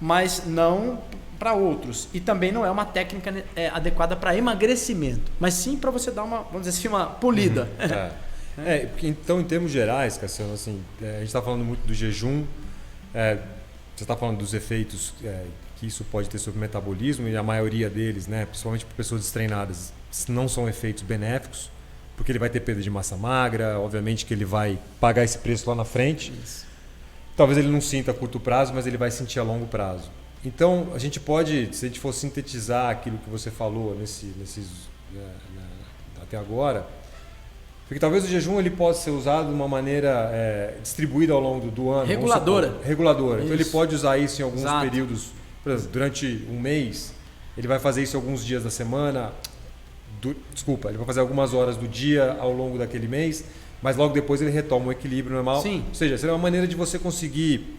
Mas não para outros. E também não é uma técnica adequada para emagrecimento, mas sim para você dar uma, vamos dizer assim, uma polida. Então, em termos gerais, Cassiano, assim, a gente está falando muito do jejum, você está falando dos efeitos que isso pode ter sobre o metabolismo, e a maioria deles, né, principalmente para pessoas destreinadas, não são efeitos benéficos, porque ele vai ter perda de massa magra, obviamente que ele vai pagar esse preço lá na frente. Isso. Talvez ele não sinta a curto prazo, mas ele vai sentir a longo prazo. Então, a gente pode, se a gente for sintetizar aquilo que você falou até agora, porque talvez o jejum ele possa ser usado de uma maneira distribuída ao longo do ano. Reguladora. Reguladora. Então ele pode usar isso em alguns períodos. Por exemplo, durante um mês, ele vai fazer isso alguns dias da semana. Ele vai fazer algumas horas do dia ao longo daquele mês, mas logo depois ele retoma o equilíbrio normal. Sim. Ou seja, seria uma maneira de você conseguir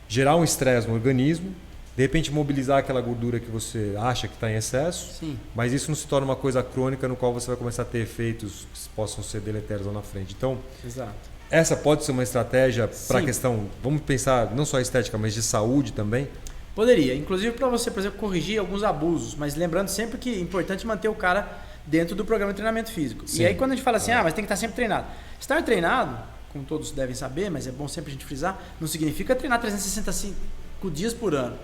gerar um estresse no organismo, de repente mobilizar aquela gordura que você acha que está em excesso. Sim. Mas isso não se torna uma coisa crônica no qual você vai começar a ter efeitos que possam ser deletérios lá na frente. Então, exato. Essa pode ser uma estratégia para a questão, vamos pensar não só estética, mas de saúde também? Poderia, inclusive para você, por exemplo, corrigir alguns abusos, mas lembrando sempre que é importante manter o cara dentro do programa de treinamento físico. Sim. E aí quando a gente fala assim, mas tem que estar sempre treinado. Estar treinado, como todos devem saber, mas é bom sempre a gente frisar, não significa treinar 365 dias por ano.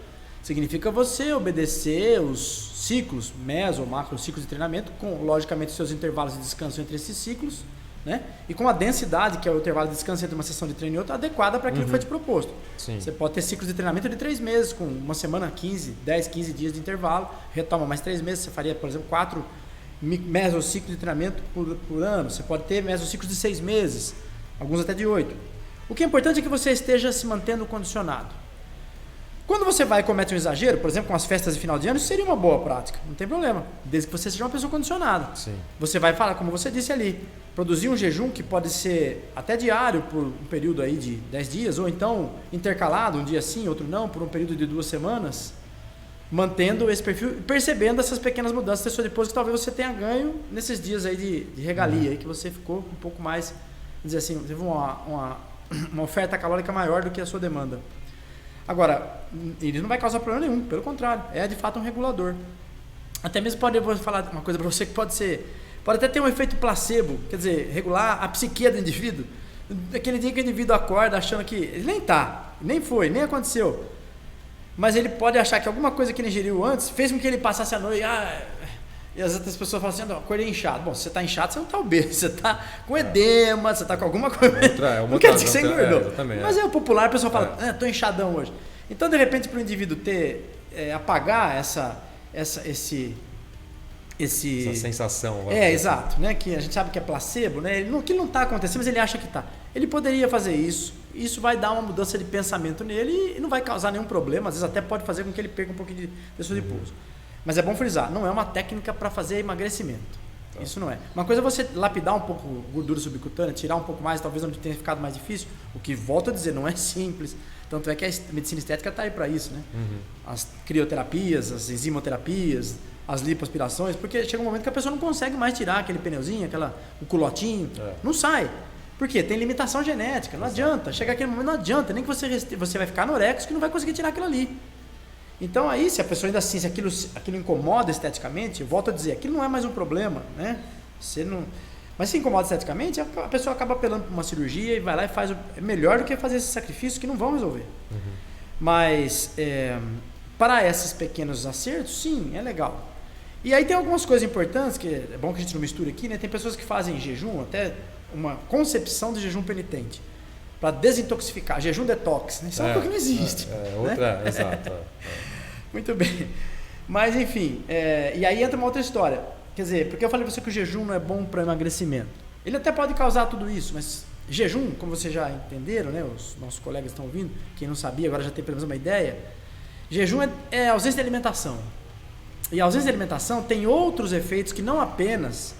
Significa você obedecer os ciclos, meso ou macro ciclos de treinamento, com logicamente seus intervalos de descanso entre esses ciclos, né? E com a densidade, que é o intervalo de descanso entre uma sessão de treino e outra, adequada para aquilo que foi te proposto. Sim. Você pode ter ciclos de treinamento de 3 meses, com uma semana, 10, 15 dias de intervalo, retoma mais 3 meses, você faria, por exemplo, 4 mesociclos de treinamento por ano. Você pode ter mesociclos de 6 meses, alguns até de 8. O que é importante é que você esteja se mantendo condicionado. Quando você vai e comete um exagero, por exemplo, com as festas de final de ano, isso seria uma boa prática, não tem problema, desde que você seja uma pessoa condicionada. Sim. Você vai falar, como você disse ali, produzir um jejum que pode ser até diário por um período aí de 10 dias, ou então intercalado, um dia sim, outro não, por um período de 2 semanas, mantendo esse perfil e percebendo essas pequenas mudanças de depois que talvez você tenha ganho nesses dias aí de regalia, aí que você ficou um pouco mais, vamos dizer assim, teve uma oferta calórica maior do que a sua demanda. Agora, ele não vai causar problema nenhum, pelo contrário, é de fato um regulador. Até mesmo eu vou falar uma coisa para você que pode até ter um efeito placebo, quer dizer, regular a psique do indivíduo. Aquele dia que o indivíduo acorda achando que ele nem foi, nem aconteceu, mas ele pode achar que alguma coisa que ele ingeriu antes fez com que ele passasse a noite, e as outras pessoas falam assim, não, acordei inchado. Bom, se você está inchado, você não está obeso, você está com edema, você está com alguma coisa. Não quer dizer que você engordou. Mas o popular, a pessoa fala, estou inchadão hoje. Então, de repente, para o indivíduo apagar essa sensação. Exato, né? Que a gente sabe que é placebo, né? Que não está acontecendo, mas ele acha que está. Ele poderia fazer isso. Isso vai dar uma mudança de pensamento nele e não vai causar nenhum problema. Às vezes até pode fazer com que ele perca um pouquinho de seu impulso. Mas é bom frisar, não é uma técnica para fazer emagrecimento. Tá. Isso não é. Uma coisa é você lapidar um pouco gordura subcutânea, tirar um pouco mais, talvez onde tenha ficado mais difícil, o que, volto a dizer, não é simples. Tanto é que a medicina estética está aí para isso, né? As crioterapias, as enzimoterapias, as lipoaspirações, porque chega um momento que a pessoa não consegue mais tirar aquele pneuzinho, o culotinho, não sai. Por quê? Tem limitação genética, não adianta. Chega aquele momento, não adianta, nem que você vai ficar anorexo que não vai conseguir tirar aquilo ali. Então aí, se a pessoa ainda assim, se aquilo incomoda esteticamente, eu volto a dizer, aquilo não é mais um problema, né? Mas se incomoda esteticamente, a pessoa acaba apelando para uma cirurgia e vai lá e faz melhor do que fazer esses sacrifícios que não vão resolver. Mas para esses pequenos acertos, sim, é legal. E aí tem algumas coisas importantes, que é bom que a gente não misture aqui, né? Tem pessoas que fazem jejum, até uma concepção de jejum penitente, para desintoxicar, jejum detox, né? Isso é uma coisa que não existe. Outra, exato. Muito bem. Mas enfim, e aí entra uma outra história. Quer dizer, porque eu falei para você que o jejum não é bom para emagrecimento. Ele até pode causar tudo isso, mas jejum, como vocês já entenderam, né? Os nossos colegas estão ouvindo, quem não sabia agora já tem pelo menos uma ideia. Jejum é ausência de alimentação. E a ausência de alimentação tem outros efeitos que não apenas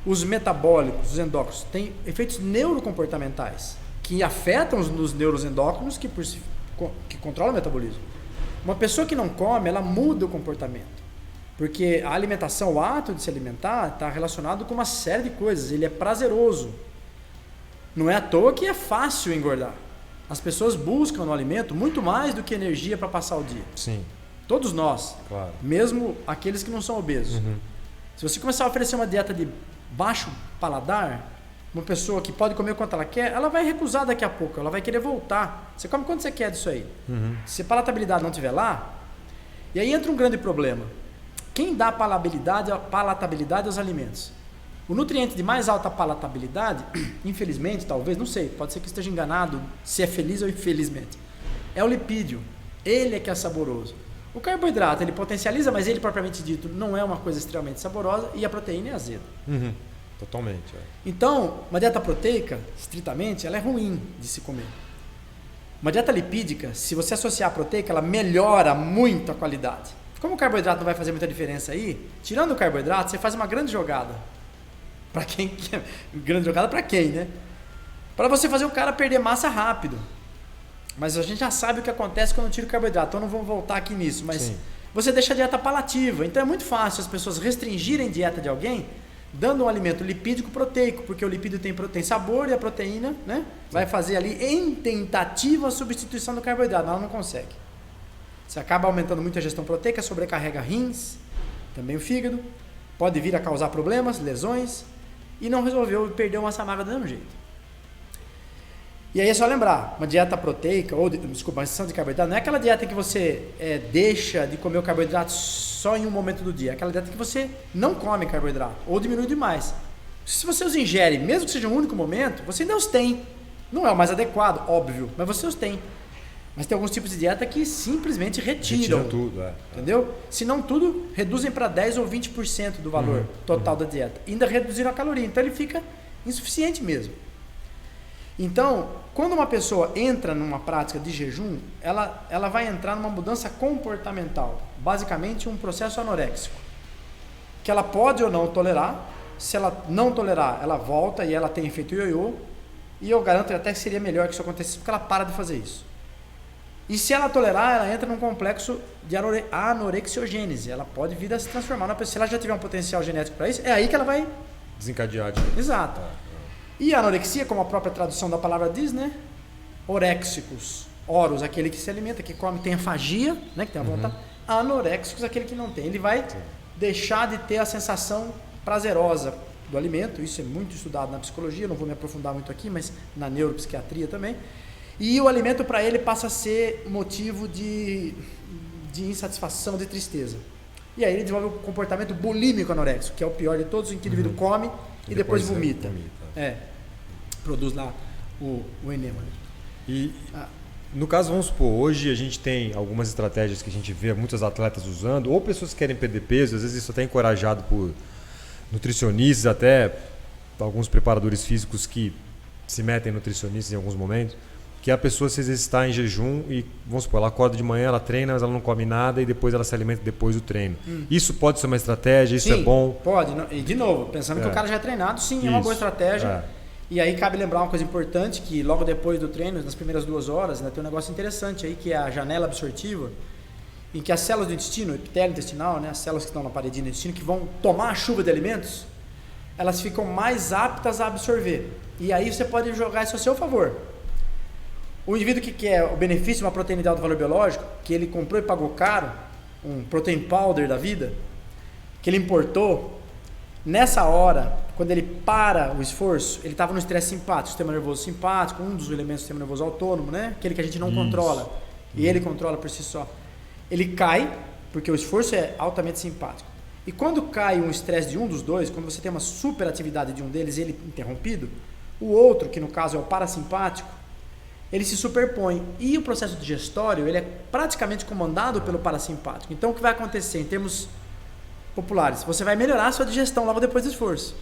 os metabólicos, os endócrinos, tem efeitos neurocomportamentais que afetam os neuroendócrinos que controlam o metabolismo. Uma pessoa que não come, ela muda o comportamento. Porque a alimentação, o ato de se alimentar, está relacionado com uma série de coisas. Ele é prazeroso. Não é à toa que é fácil engordar. As pessoas buscam no alimento muito mais do que energia para passar o dia. Sim. Todos nós. Claro. Mesmo aqueles que não são obesos. Se você começar a oferecer uma dieta de baixo paladar, uma pessoa que pode comer o quanto ela quer, ela vai recusar daqui a pouco, ela vai querer voltar. Você come quanto você quer disso aí. Se a palatabilidade não estiver lá, e aí entra um grande problema. Quem dá palatabilidade aos alimentos? O nutriente de mais alta palatabilidade, infelizmente, talvez, não sei, pode ser que esteja enganado se é feliz ou infelizmente, é o lipídio. Ele é que é saboroso. O carboidrato, ele potencializa, mas ele propriamente dito não é uma coisa extremamente saborosa, e a proteína é azeda. Totalmente. Então, uma dieta proteica, estritamente, ela é ruim de se comer. Uma dieta lipídica, se você associar a proteica, ela melhora muito a qualidade. Como o carboidrato não vai fazer muita diferença aí, tirando o carboidrato, você faz uma grande jogada. Para quem? Grande jogada para quem, né? Para você fazer o cara perder massa rápido. Mas a gente já sabe o que acontece quando tira o carboidrato, então não vamos voltar aqui nisso. Mas sim, você deixa a dieta palativa. Então é muito fácil as pessoas restringirem a dieta de alguém dando um alimento lipídico proteico, porque o lipídio tem sabor e a proteína, né, vai fazer ali em tentativa a substituição do carboidrato, mas ela não consegue. Você acaba aumentando muito a ingestão proteica, sobrecarrega rins, também o fígado, pode vir a causar problemas, lesões, e não resolveu e perdeu massa magra do mesmo jeito. E aí é só lembrar, uma dieta proteica, ou uma exceção de carboidrato, não é aquela dieta que você deixa de comer o carboidrato só em um momento do dia, é aquela dieta que você não come carboidrato, ou diminui demais. Se você os ingere, mesmo que seja um único momento, você ainda os tem. Não é o mais adequado, óbvio, mas você os tem. Mas tem alguns tipos de dieta que simplesmente retiram tudo, entendeu? Se não tudo, reduzem para 10 ou 20% do valor total da dieta. Ainda reduziram a caloria, então ele fica insuficiente mesmo. Então, quando uma pessoa entra numa prática de jejum, ela vai entrar numa mudança comportamental, basicamente um processo anoréxico, que ela pode ou não tolerar. Se ela não tolerar, ela volta e ela tem efeito ioiô, e eu garanto até que seria melhor que isso acontecesse, porque ela para de fazer isso. E se ela tolerar, ela entra num complexo de anorexiogênese. Ela pode vir a se transformar na pessoa. Se ela já tiver um potencial genético para isso, é aí que ela vai desencadear. Exato. E a anorexia, como a própria tradução da palavra diz, né? Oréxicos. Oros, aquele que se alimenta, que come, tem afagia, né? Que tem a vontade. Anoréxicos, aquele que não tem. Ele vai deixar de ter a sensação prazerosa do alimento. Isso é muito estudado na psicologia, não vou me aprofundar muito aqui, mas na neuropsiquiatria também. E o alimento para ele passa a ser motivo de insatisfação, de tristeza. E aí ele desenvolve o comportamento bulímico anoréxico, que é o pior de todos, em que o indivíduo come e depois vomita. Produz lá o enema. E no caso, vamos supor, hoje a gente tem algumas estratégias que a gente vê muitos atletas usando, ou pessoas que querem perder peso, às vezes isso até é encorajado por nutricionistas, até alguns preparadores físicos que se metem nutricionistas em alguns momentos, que a pessoa se exercitar em jejum e, vamos supor, ela acorda de manhã, ela treina, mas ela não come nada e depois ela se alimenta depois do treino. Isso pode ser uma estratégia? Isso sim, é bom? Pode. E de novo, pensando que o cara já é treinado, sim, é uma boa estratégia. E aí cabe lembrar uma coisa importante, que logo depois do treino, nas primeiras 2 horas, ainda tem um negócio interessante aí, que é a janela absortiva, em que as células do intestino, o epitélio intestinal, né, as células que estão na paredinha do intestino, que vão tomar a chuva de alimentos, elas ficam mais aptas a absorver. E aí você pode jogar isso a seu favor. O indivíduo que quer o benefício de uma proteína de alto valor biológico, que ele comprou e pagou caro, um protein powder da vida, que ele importou, nessa hora, quando ele para o esforço, ele estava no estresse simpático, sistema nervoso simpático, um dos elementos do sistema nervoso autônomo, né? Aquele que a gente não controla, e ele controla por si só. Ele cai, porque o esforço é altamente simpático. E quando cai um estresse de um dos dois, quando você tem uma superatividade de um deles e ele interrompido, o outro, que no caso é o parasimpático, ele se superpõe. E o processo digestório, ele é praticamente comandado pelo parasimpático. Então, o que vai acontecer em termos populares? Você vai melhorar a sua digestão logo depois do esforço.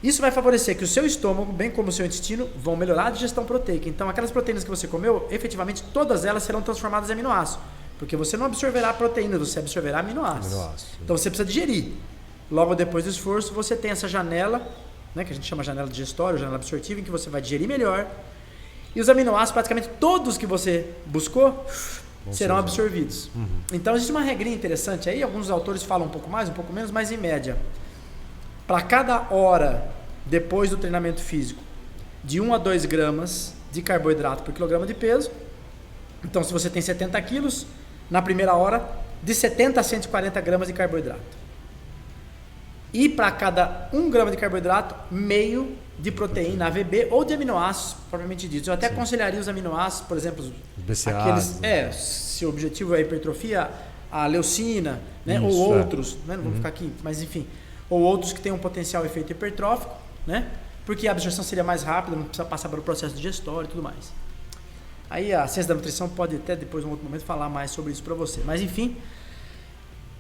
Isso vai favorecer que o seu estômago, bem como o seu intestino, vão melhorar a digestão proteica. Então, aquelas proteínas que você comeu, efetivamente, todas elas serão transformadas em aminoácidos. Porque você não absorverá proteínas, você absorverá aminoácidos. Então, você precisa digerir. Logo depois do esforço, você tem essa janela, né, que a gente chama janela digestória, janela absortiva, em que você vai digerir melhor. E os aminoácidos, praticamente todos que você buscou, serão absorvidos. Então existe uma regrinha interessante aí, alguns autores falam um pouco mais, um pouco menos, mas em média, para cada hora depois do treinamento físico, de 1 a 2 gramas de carboidrato por quilograma de peso. Então, se você tem 70 quilos, na primeira hora, de 70 a 140 gramas de carboidrato. E para cada 1 grama de carboidrato, meio de proteína AVB ou de aminoácidos, propriamente dito. Eu até aconselharia os aminoácidos, por exemplo, aqueles, se o objetivo é a hipertrofia, a leucina, né, isso, ou outros, né, não vamos ficar aqui, mas enfim, ou outros que têm um potencial efeito hipertrófico, né, porque a absorção seria mais rápida, não precisa passar pelo processo digestório e tudo mais. Aí a ciência da nutrição pode até depois, em um outro momento, falar mais sobre isso para você. Mas enfim,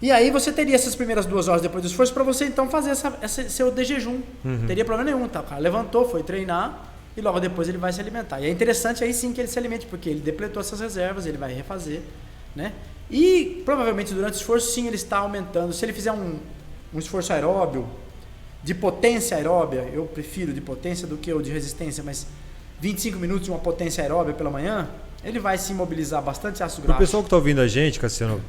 e aí você teria essas primeiras 2 horas depois do esforço para você então fazer esse seu de jejum. Não teria problema nenhum, tá? O cara levantou, foi treinar e logo depois ele vai se alimentar. E é interessante aí sim que ele se alimente, porque ele depletou essas reservas, ele vai refazer, né? E provavelmente durante o esforço sim ele está aumentando. Se ele fizer um esforço aeróbio, de potência aeróbia, eu prefiro de potência do que o de resistência, mas 25 minutos de uma potência aeróbia pela manhã, ele vai se mobilizar bastante ácido graxo. O pessoal que está ouvindo a gente, Cassiano,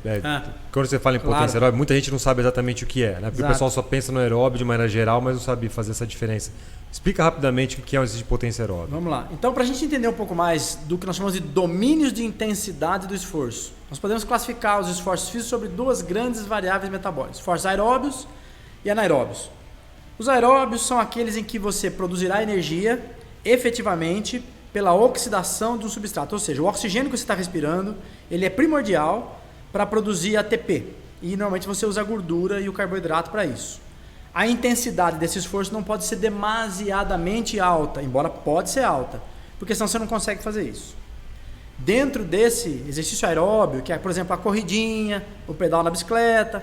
quando você fala em potência aeróbia, muita gente não sabe exatamente o que é, né? Porque o pessoal só pensa no aeróbio de maneira geral, mas não sabe fazer essa diferença. Explica rapidamente o que é o exercício de potência aeróbia. Vamos lá. Então, para a gente entender um pouco mais do que nós chamamos de domínios de intensidade do esforço, nós podemos classificar os esforços físicos sobre 2 grandes variáveis metabólicas: esforços aeróbios e anaeróbios. Os aeróbios são aqueles em que você produzirá energia efetivamente pela oxidação de um substrato, ou seja, o oxigênio que você está respirando, ele é primordial para produzir ATP, e normalmente você usa a gordura e o carboidrato para isso. A intensidade desse esforço não pode ser demasiadamente alta, embora pode ser alta, porque senão você não consegue fazer isso. Dentro desse exercício aeróbio, que é, por exemplo, a corridinha, o pedal na bicicleta,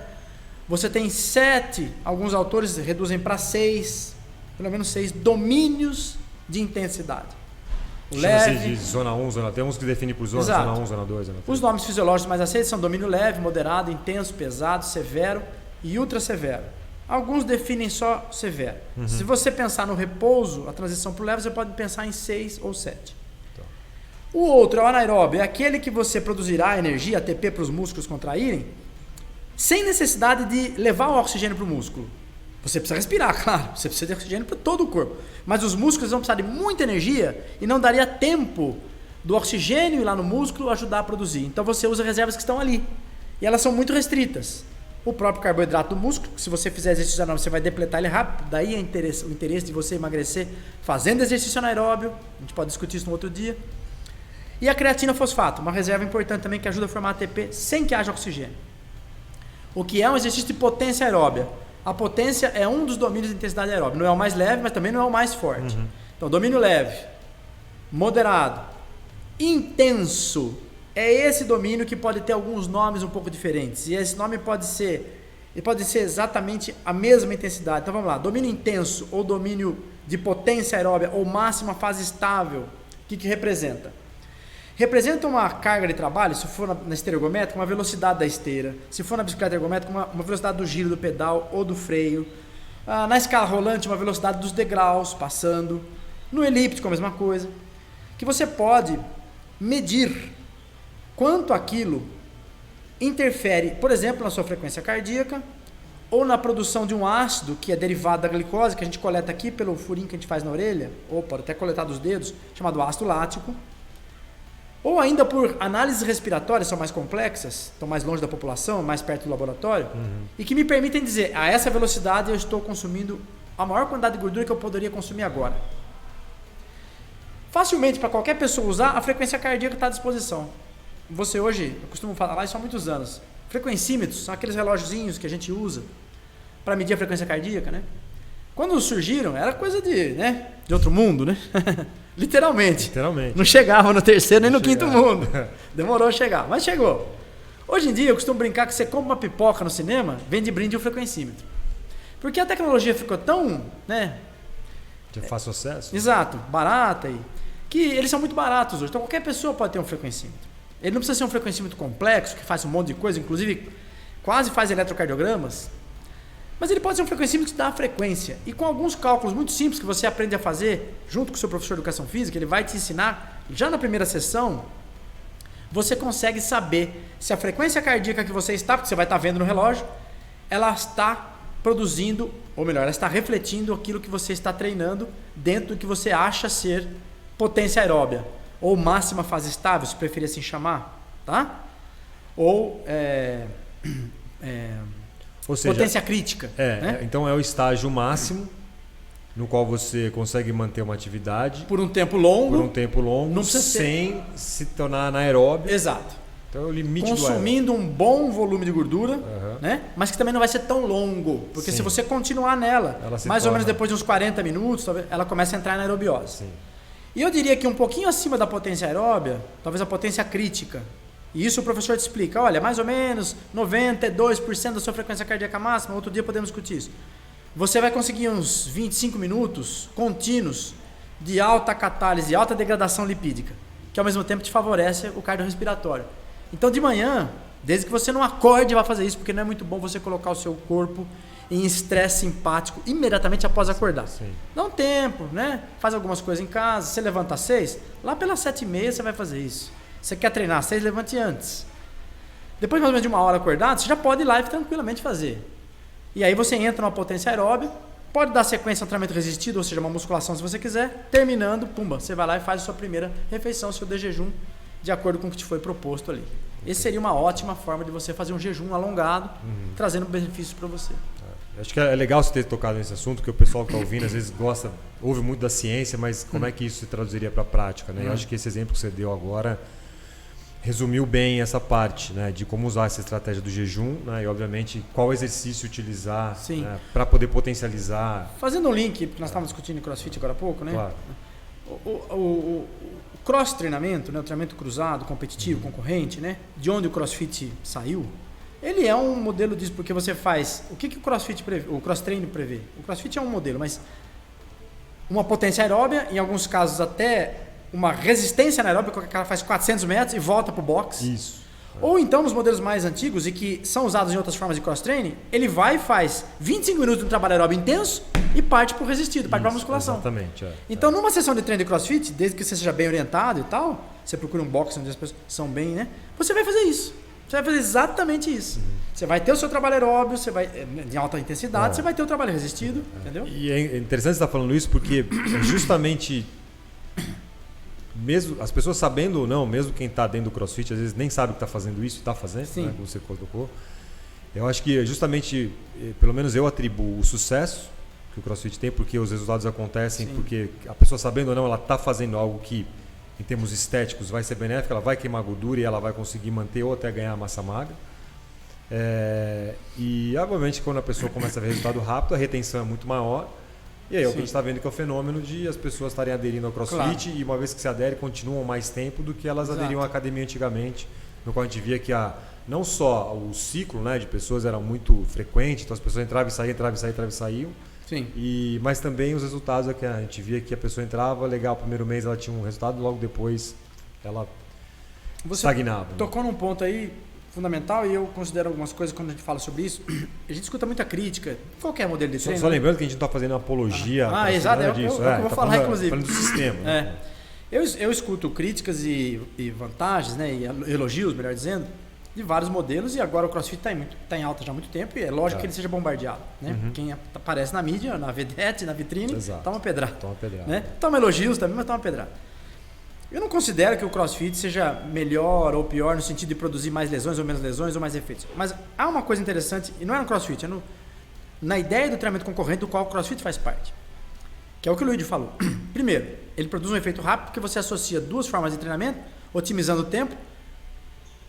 você tem 7, alguns autores reduzem para 6, pelo menos 6 domínios de intensidade. O leve, de zona 1, zona 3, tem uns que definem por zona, zona 1, zona 2, zona 3. Os nomes fisiológicos mais aceitos são domínio leve, moderado, intenso, pesado, severo e ultra severo. Alguns definem só severo. Se você pensar no repouso, a transição para o leve, você pode pensar em 6 ou 7. O outro é o anaeróbio, é aquele que você produzirá energia, ATP, para os músculos contraírem, sem necessidade de levar o oxigênio para o músculo. Você precisa respirar, claro, você precisa de oxigênio para todo o corpo, mas os músculos vão precisar de muita energia e não daria tempo do oxigênio ir lá no músculo ajudar a produzir. Então você usa reservas que estão ali e elas são muito restritas. O próprio carboidrato do músculo, se você fizer exercício anaeróbio, você vai depletar ele rápido, daí o interesse de você emagrecer fazendo exercício anaeróbio, a gente pode discutir isso no outro dia. E a creatina fosfato, uma reserva importante também que ajuda a formar ATP sem que haja oxigênio. O que é um exercício de potência aeróbia? A potência é um dos domínios de intensidade aeróbica. Não é o mais leve, mas também não é o mais forte. Então, domínio leve, moderado, intenso, é esse domínio que pode ter alguns nomes um pouco diferentes. E esse nome pode ser exatamente a mesma intensidade. Então, vamos lá. Domínio intenso ou domínio de potência aeróbica ou máxima fase estável, o que representa? Representa uma carga de trabalho, se for na esteira ergométrica, uma velocidade da esteira. Se for na bicicleta ergométrica, uma velocidade do giro do pedal ou do freio. Na escala rolante, uma velocidade dos degraus passando. No elíptico, a mesma coisa. Que você pode medir quanto aquilo interfere, por exemplo, na sua frequência cardíaca ou na produção de um ácido que é derivado da glicose, que a gente coleta aqui pelo furinho que a gente faz na orelha, ou pode até coletar dos dedos, chamado ácido lático. Ou ainda por análises respiratórias, são mais complexas, estão mais longe da população, mais perto do laboratório, e que me permitem dizer, a essa velocidade eu estou consumindo a maior quantidade de gordura que eu poderia consumir agora. Facilmente, para qualquer pessoa usar, a frequência cardíaca está à disposição. Você hoje, eu costumo falar isso há muitos anos, frequencímetros são aqueles relógiozinhos que a gente usa para medir a frequência cardíaca, né? Quando surgiram, era coisa de outro mundo, né? Literalmente. Não chegava no terceiro nem no quinto mundo. Demorou a chegar, mas chegou. Hoje em dia eu costumo brincar que você compra uma pipoca no cinema, vem de brinde um frequencímetro. Porque a tecnologia ficou tão, de fácil acesso. Exato, barata, que eles são muito baratos hoje. Então qualquer pessoa pode ter um frequencímetro. Ele não precisa ser um frequencímetro complexo, que faz um monte de coisa, inclusive quase faz eletrocardiogramas. Mas ele pode ser um frequencímetro que dá a frequência. E com alguns cálculos muito simples que você aprende a fazer junto com o seu professor de educação física, ele vai te ensinar, já na primeira sessão, você consegue saber se a frequência cardíaca que você está, porque você vai estar vendo no relógio, ela está produzindo, ou melhor, ela está refletindo aquilo que você está treinando dentro do que você acha ser potência aeróbia, ou máxima fase estável, se preferir assim chamar, tá? Ou seja, potência crítica. Né? Então é o estágio máximo no qual você consegue manter uma atividade por um tempo longo, não sem se tornar anaeróbio. Exato. Então é o limite consumindo um bom volume de gordura, né? Mas que também não vai ser tão longo, porque se você continuar nela, mais ou menos depois de uns 40 minutos, ela começa a entrar na aerobiose. Sim. E eu diria que um pouquinho acima da potência aeróbia, talvez a potência crítica. E isso o professor te explica, olha, mais ou menos 92% da sua frequência cardíaca máxima, outro dia podemos discutir isso. Você vai conseguir uns 25 minutos contínuos de alta catálise, alta degradação lipídica, que ao mesmo tempo te favorece o cardiorrespiratório. Então de manhã, desde que você não acorde e vá fazer isso, porque não é muito bom você colocar o seu corpo em estresse simpático imediatamente após acordar. Sim. Dá um tempo, né? Faz algumas coisas em casa, você levanta às 6, lá pelas 7h30 você vai fazer isso. Você quer treinar às 6, levante antes. Depois mais ou menos de 1 hora acordado, você já pode ir lá e tranquilamente fazer. E aí você entra numa potência aeróbia, pode dar sequência a um treinamento resistido, ou seja, uma musculação se você quiser, terminando, pumba, você vai lá e faz a sua primeira refeição, seu de jejum, de acordo com o que te foi proposto ali. Esse seria uma ótima forma de você fazer um jejum alongado, trazendo benefícios para você. Acho que é legal você ter tocado nesse assunto, que o pessoal que está ouvindo às vezes ouve muito da ciência, mas como é que isso se traduziria para a prática? Né? Eu acho que esse exemplo que você deu agora resumiu bem essa parte, né, de como usar essa estratégia do jejum, né, e obviamente qual exercício utilizar, né, para poder potencializar. Fazendo um link, porque nós estávamos discutindo CrossFit agora há pouco, né? Claro. O cross-treinamento, né, o treinamento cruzado, competitivo, concorrente, né, de onde o CrossFit saiu, ele é um modelo disso, porque você faz... O que o CrossFit prevê? O cross-training prevê? O CrossFit é um modelo, mas uma potência aeróbia, em alguns casos até uma resistência anaeróbica, que o cara faz 400 metros e volta para o box. Isso. Ou então, nos modelos mais antigos e que são usados em outras formas de cross-training, ele vai e faz 25 minutos de um trabalho aeróbio intenso e parte para o resistido, parte para a musculação. Exatamente. Então, numa sessão de treino de crossfit, desde que você seja bem orientado e tal, você procura um box onde as pessoas são bem, né? Você vai fazer isso. Você vai fazer exatamente isso. Você vai ter o seu trabalho aeróbio, você vai de alta intensidade, você vai ter o trabalho resistido, entendeu? E é interessante você estar falando isso porque é justamente... Mesmo as pessoas sabendo ou não, mesmo quem está dentro do CrossFit, às vezes nem sabe que está fazendo isso e está fazendo, né, como você colocou. Eu acho que justamente, pelo menos eu atribuo o sucesso que o CrossFit tem, porque os resultados acontecem, porque a pessoa sabendo ou não, ela está fazendo algo que, em termos estéticos, vai ser benéfico, ela vai queimar gordura e ela vai conseguir manter ou até ganhar massa magra. E, obviamente, quando a pessoa começa a ver resultado rápido, a retenção é muito maior. E aí o que a gente está vendo que é o fenômeno de as pessoas estarem aderindo ao CrossFit e uma vez que se aderem, continuam mais tempo do que elas aderiam à academia antigamente, no qual a gente via que não só o ciclo, né, de pessoas era muito frequente, então as pessoas entravam e saíam, mas também os resultados, que a gente via que a pessoa entrava, legal, primeiro mês ela tinha um resultado, logo depois ela estagnava. Você tocou num ponto aí fundamental, e eu considero algumas coisas quando a gente fala sobre isso. A gente escuta muita crítica, qualquer modelo de treino. Só lembrando que a gente não está fazendo apologia exato, disso. É o que eu vou falar, inclusive. Falando do sistema. Né? Eu escuto críticas e vantagens, né, e elogios, melhor dizendo, de vários modelos, e agora o CrossFit está em alta já há muito tempo, e é lógico que ele seja bombardeado. Né? Quem aparece na mídia, na vedete, na vitrine, toma pedrada. Né? Toma elogios também, mas toma pedrada. Eu não considero que o CrossFit seja melhor ou pior no sentido de produzir mais lesões ou menos lesões ou mais efeitos. Mas há uma coisa interessante, e não é no CrossFit, é na ideia do treinamento concorrente do qual o CrossFit faz parte. Que é o que o Luigi falou. Primeiro, ele produz um efeito rápido porque você associa duas formas de treinamento, otimizando o tempo,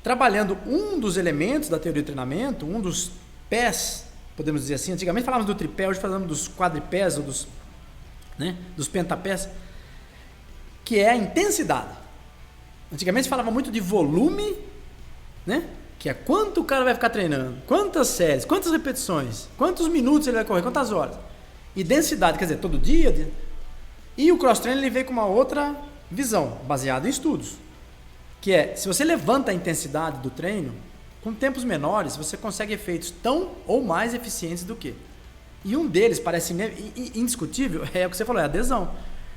trabalhando um dos elementos da teoria do treinamento, um dos pés, podemos dizer assim. Antigamente falávamos do tripé, hoje falamos dos quadripés ou dos pentapés, que é a intensidade. Antigamente se falava muito de volume, né? Que é quanto o cara vai ficar treinando, quantas séries, quantas repetições, quantos minutos ele vai correr, quantas horas. E densidade, quer dizer, todo dia. E o cross-training ele veio com uma outra visão, baseada em estudos. Que é, se você levanta a intensidade do treino, com tempos menores, você consegue efeitos tão ou mais eficientes do que. E um deles, parece indiscutível, é o que você falou, é a adesão.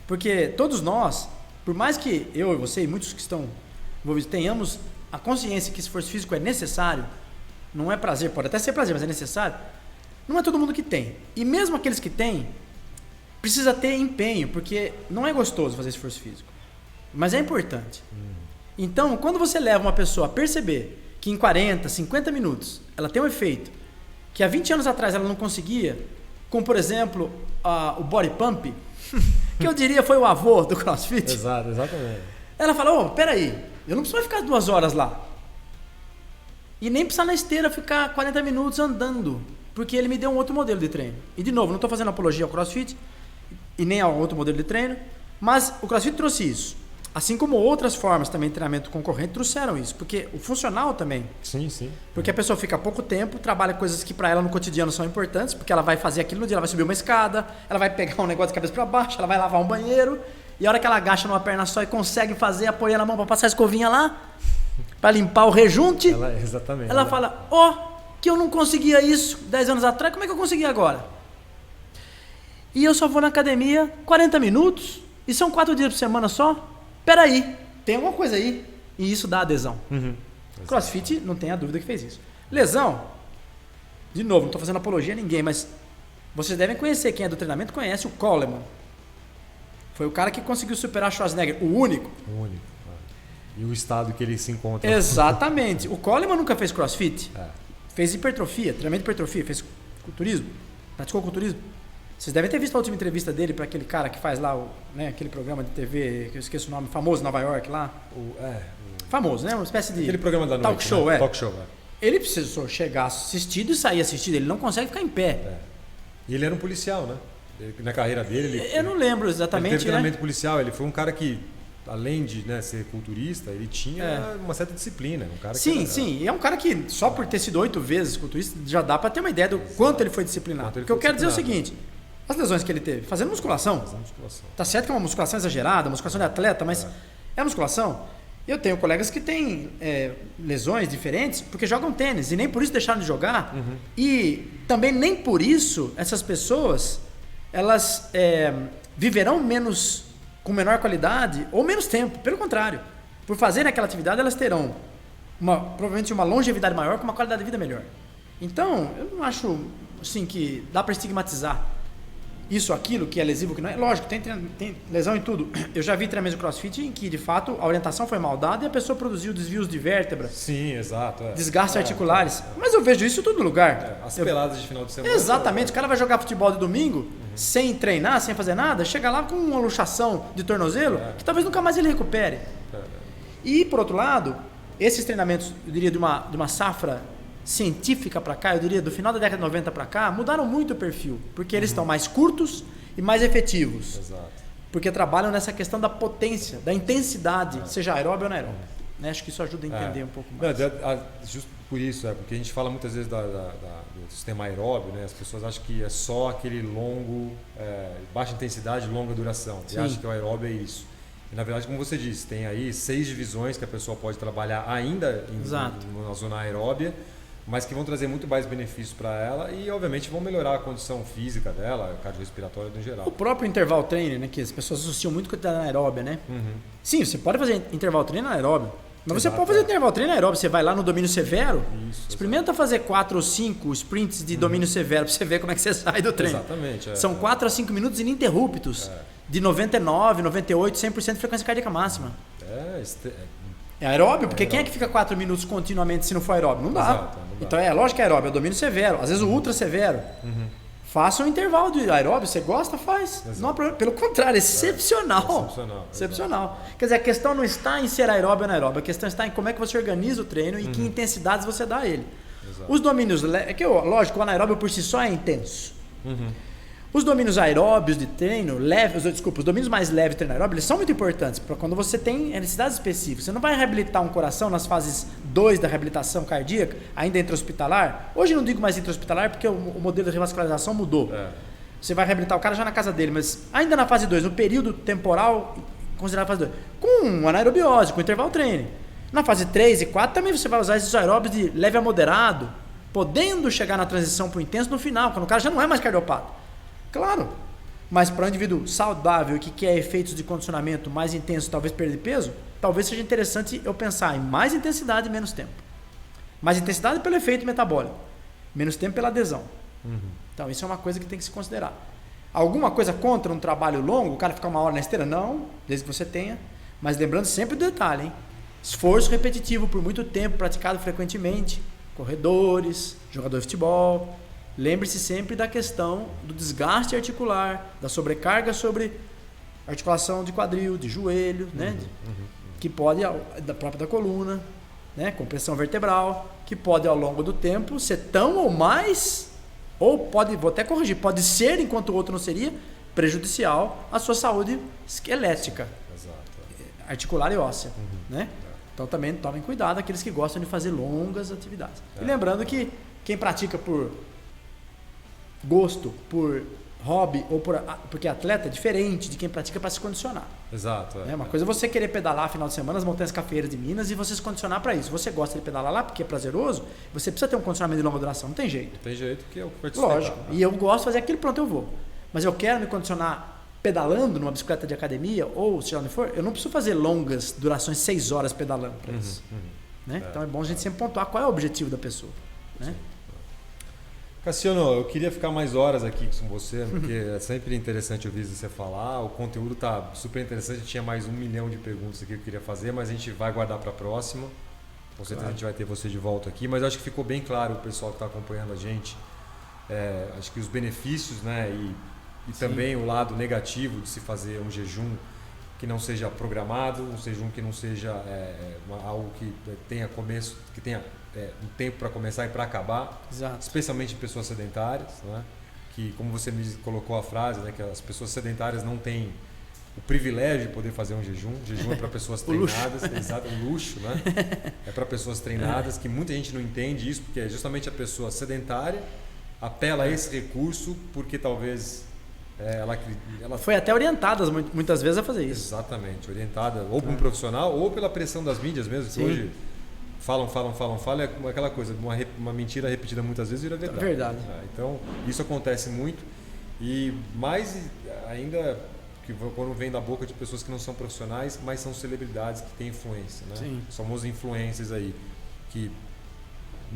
Porque todos nós, por mais que eu e você e muitos que estão envolvidos tenhamos a consciência que esforço físico é necessário, não é prazer, pode até ser prazer, mas é necessário, não é todo mundo que tem. E mesmo aqueles que têm, precisa ter empenho, porque não é gostoso fazer esforço físico, mas é importante. Então, quando você leva uma pessoa a perceber que em 40, 50 minutos ela tem um efeito que há 20 anos atrás ela não conseguia, como por exemplo o body pump, que eu diria foi o avô do CrossFit. Exato, exatamente. Ela fala, peraí, eu não preciso ficar 2 horas lá. E nem precisar na esteira ficar 40 minutos andando, porque ele me deu um outro modelo de treino. E de novo, não estou fazendo apologia ao CrossFit e nem ao outro modelo de treino, mas o CrossFit trouxe isso. Assim como outras formas também de treinamento concorrente trouxeram isso, porque o funcional também. Sim, sim. Porque a pessoa fica pouco tempo, trabalha coisas que para ela no cotidiano são importantes, porque ela vai fazer aquilo no dia, ela vai subir uma escada, ela vai pegar um negócio de cabeça para baixo, ela vai lavar um banheiro, e a hora que ela agacha numa perna só e consegue fazer, apoiando a mão para passar a escovinha lá, para limpar o rejunte, Exatamente. Ela fala, que eu não conseguia isso 10 anos atrás, como é que eu consegui agora? E eu só vou na academia 40 minutos, e são 4 dias por semana só? Peraí, tem alguma coisa aí. E isso dá adesão. CrossFit, não tem a dúvida que fez isso. Lesão, de novo, não estou fazendo apologia a ninguém, mas vocês devem conhecer, quem é do treinamento conhece o Coleman. Foi o cara que conseguiu superar Schwarzenegger, o único. O único. E o estado que ele se encontra. Exatamente. O Coleman nunca fez CrossFit. Fez hipertrofia, treinamento de hipertrofia, fez culturismo, praticou culturismo. Vocês devem ter visto a última entrevista dele para aquele cara que faz lá aquele programa de TV, que eu esqueço o nome, famoso em Nova York lá. Famoso, né? Uma espécie de aquele programa da noite, talk show, né? Talk show, Ele precisou chegar assistido e sair assistido, ele não consegue ficar em pé. E ele era um policial, né? Na carreira dele... Eu não lembro exatamente, ele teve treinamento policial, ele foi um cara que, além de ser culturista, ele tinha uma certa disciplina. Um cara sim. E é um cara que, só por ter sido 8 vezes culturista, já dá para ter uma ideia do quanto ele foi disciplinado. Porque eu quero dizer o seguinte... As lesões que ele teve, fazendo musculação. Tá certo que é uma musculação exagerada, musculação de atleta, mas é musculação. Eu tenho colegas que têm lesões diferentes porque jogam tênis e nem por isso deixaram de jogar. E também nem por isso essas pessoas elas viverão menos, com menor qualidade ou menos tempo. Pelo contrário, por fazerem aquela atividade elas terão provavelmente uma longevidade maior com uma qualidade de vida melhor. Então, eu não acho assim, que dá para estigmatizar isso, aquilo, que é lesivo, que não é. Lógico, tem lesão em tudo. Eu já vi treinamento de CrossFit em que, de fato, a orientação foi mal dada e a pessoa produziu desvios de vértebra. Sim, exato. Desgastes articulares. Mas eu vejo isso em todo lugar. As peladas de final de semana. Exatamente. O cara vai jogar futebol de domingo, sem treinar, sem fazer nada, chega lá com uma luxação de tornozelo, que talvez nunca mais ele recupere. E, por outro lado, esses treinamentos, eu diria, de uma safra científica para cá, eu diria do final da década de 90 para cá, mudaram muito o perfil, porque eles estão mais curtos e mais efetivos. Exato. Porque trabalham nessa questão da potência, da intensidade, seja aeróbio ou anaeróbio. Acho que isso ajuda a entender um pouco mais. Justo por isso, porque a gente fala muitas vezes do sistema aeróbio, né? As pessoas acham que é só aquele longo, baixa intensidade, longa duração. E acham que o aeróbio é isso. E, na verdade, como você disse, tem aí 6 divisões que a pessoa pode trabalhar ainda na zona aeróbia, mas que vão trazer muito mais benefícios para ela e, obviamente, vão melhorar a condição física dela, cardiorrespiratória no geral. O próprio interval training, né, que as pessoas associam muito com a anaeróbia, né? Sim, você pode fazer interval treino anaeróbio, mas você pode fazer interval treino anaeróbio. Você vai lá no domínio severo, experimenta fazer 4 ou 5 sprints de domínio severo para você ver como é que você sai do treino. Exatamente. São 4 a 5 minutos ininterruptos, de 99, 98, 100% de frequência cardíaca máxima. É aeróbio, porque quem é que fica 4 minutos continuamente se não for aeróbio? Não dá. Exato, não dá. Então lógico que é aeróbio, é o domínio severo, às vezes o ultra severo. Faça um intervalo de aeróbio, você gosta, faz. Não há problema. Pelo contrário, é excepcional. Excepcional. Quer dizer, a questão não está em ser aeróbio ou anaeróbio, a questão está em como é que você organiza o treino e que intensidades você dá a ele. Exato. Os domínios, lógico, o anaeróbio por si só é intenso. Os domínios aeróbios de treino, os domínios mais leves de treino aeróbio, eles são muito importantes para quando você tem necessidades específicas. Você não vai reabilitar um coração nas fases 2 da reabilitação cardíaca, ainda intra-hospitalar. Hoje eu não digo mais intra-hospitalar porque o modelo de revascularização mudou. Você vai reabilitar o cara já na casa dele, mas ainda na fase 2, no período temporal considerado fase 2, com um anaerobiose, com intervalo treino. Na fase 3 e 4 também você vai usar esses aeróbios de leve a moderado, podendo chegar na transição para o intenso no final, quando o cara já não é mais cardiopata. Claro, mas para um indivíduo saudável que quer efeitos de condicionamento mais intensos, talvez perda de peso, talvez seja interessante eu pensar em mais intensidade e menos tempo. Mais intensidade pelo efeito metabólico, menos tempo pela adesão. Então isso é uma coisa que tem que se considerar. Alguma coisa contra um trabalho longo, o cara ficar 1 hora na esteira? Não, desde que você tenha. Mas lembrando sempre do detalhe, hein? Esforço repetitivo por muito tempo, praticado frequentemente, corredores, jogador de futebol. Lembre-se sempre da questão do desgaste articular, da sobrecarga sobre articulação de quadril, de joelho, né? Que pode, da própria da coluna, né? Compressão vertebral, que pode ao longo do tempo ser tão ou mais, ou pode, vou até corrigir, pode ser, enquanto o outro não seria, prejudicial à sua saúde esquelética, articular e óssea, né? Então também tomem cuidado aqueles que gostam de fazer longas atividades. E lembrando que quem pratica por gosto, por hobby ou porque atleta é diferente de quem pratica para se condicionar. Exato. Uma coisa é você querer pedalar final de semana nas Montanhas Cafeeiras de Minas e você se condicionar para isso. Você gosta de pedalar lá porque é prazeroso, você precisa ter um condicionamento de longa duração, não tem jeito. Não tem jeito, que é o que vai te sustentar. Lógico. E eu gosto de fazer aquilo, pronto, eu vou. Mas eu quero me condicionar pedalando numa bicicleta de academia ou seja onde for, eu não preciso fazer longas durações 6 horas pedalando para isso. Né? Então é bom a gente sempre pontuar qual é o objetivo da pessoa. Né? Cassiano, eu queria ficar mais horas aqui com você, porque é sempre interessante ouvir você falar. O conteúdo está super interessante. Tinha mais 1 milhão de perguntas aqui que eu queria fazer, mas a gente vai guardar para a próxima. Com certeza a gente vai ter você de volta aqui. Mas acho que ficou bem claro o pessoal que está acompanhando a gente. Acho que os benefícios, né, e também o lado negativo de se fazer um jejum que não seja programado, um jejum que não seja algo que tenha começo, que tenha um tempo para começar e para acabar. Exato. Especialmente pessoas sedentárias, né? Que, como você me colocou a frase, né, que as pessoas sedentárias não têm o privilégio de poder fazer um jejum. O jejum é para pessoas treinadas, exato, um luxo, né? É para pessoas treinadas, que muita gente não entende isso, porque é justamente a pessoa sedentária apela a esse recurso porque talvez ela foi até orientada muitas vezes a fazer isso. Exatamente, orientada ou por um profissional ou pela pressão das mídias mesmo, que hoje falam, é aquela coisa, uma mentira repetida muitas vezes vira verdade. Verdade. Então, isso acontece muito e mais ainda que quando vem da boca de pessoas que não são profissionais, mas são celebridades que têm influência, né? Sim. Os famosos influencers aí, que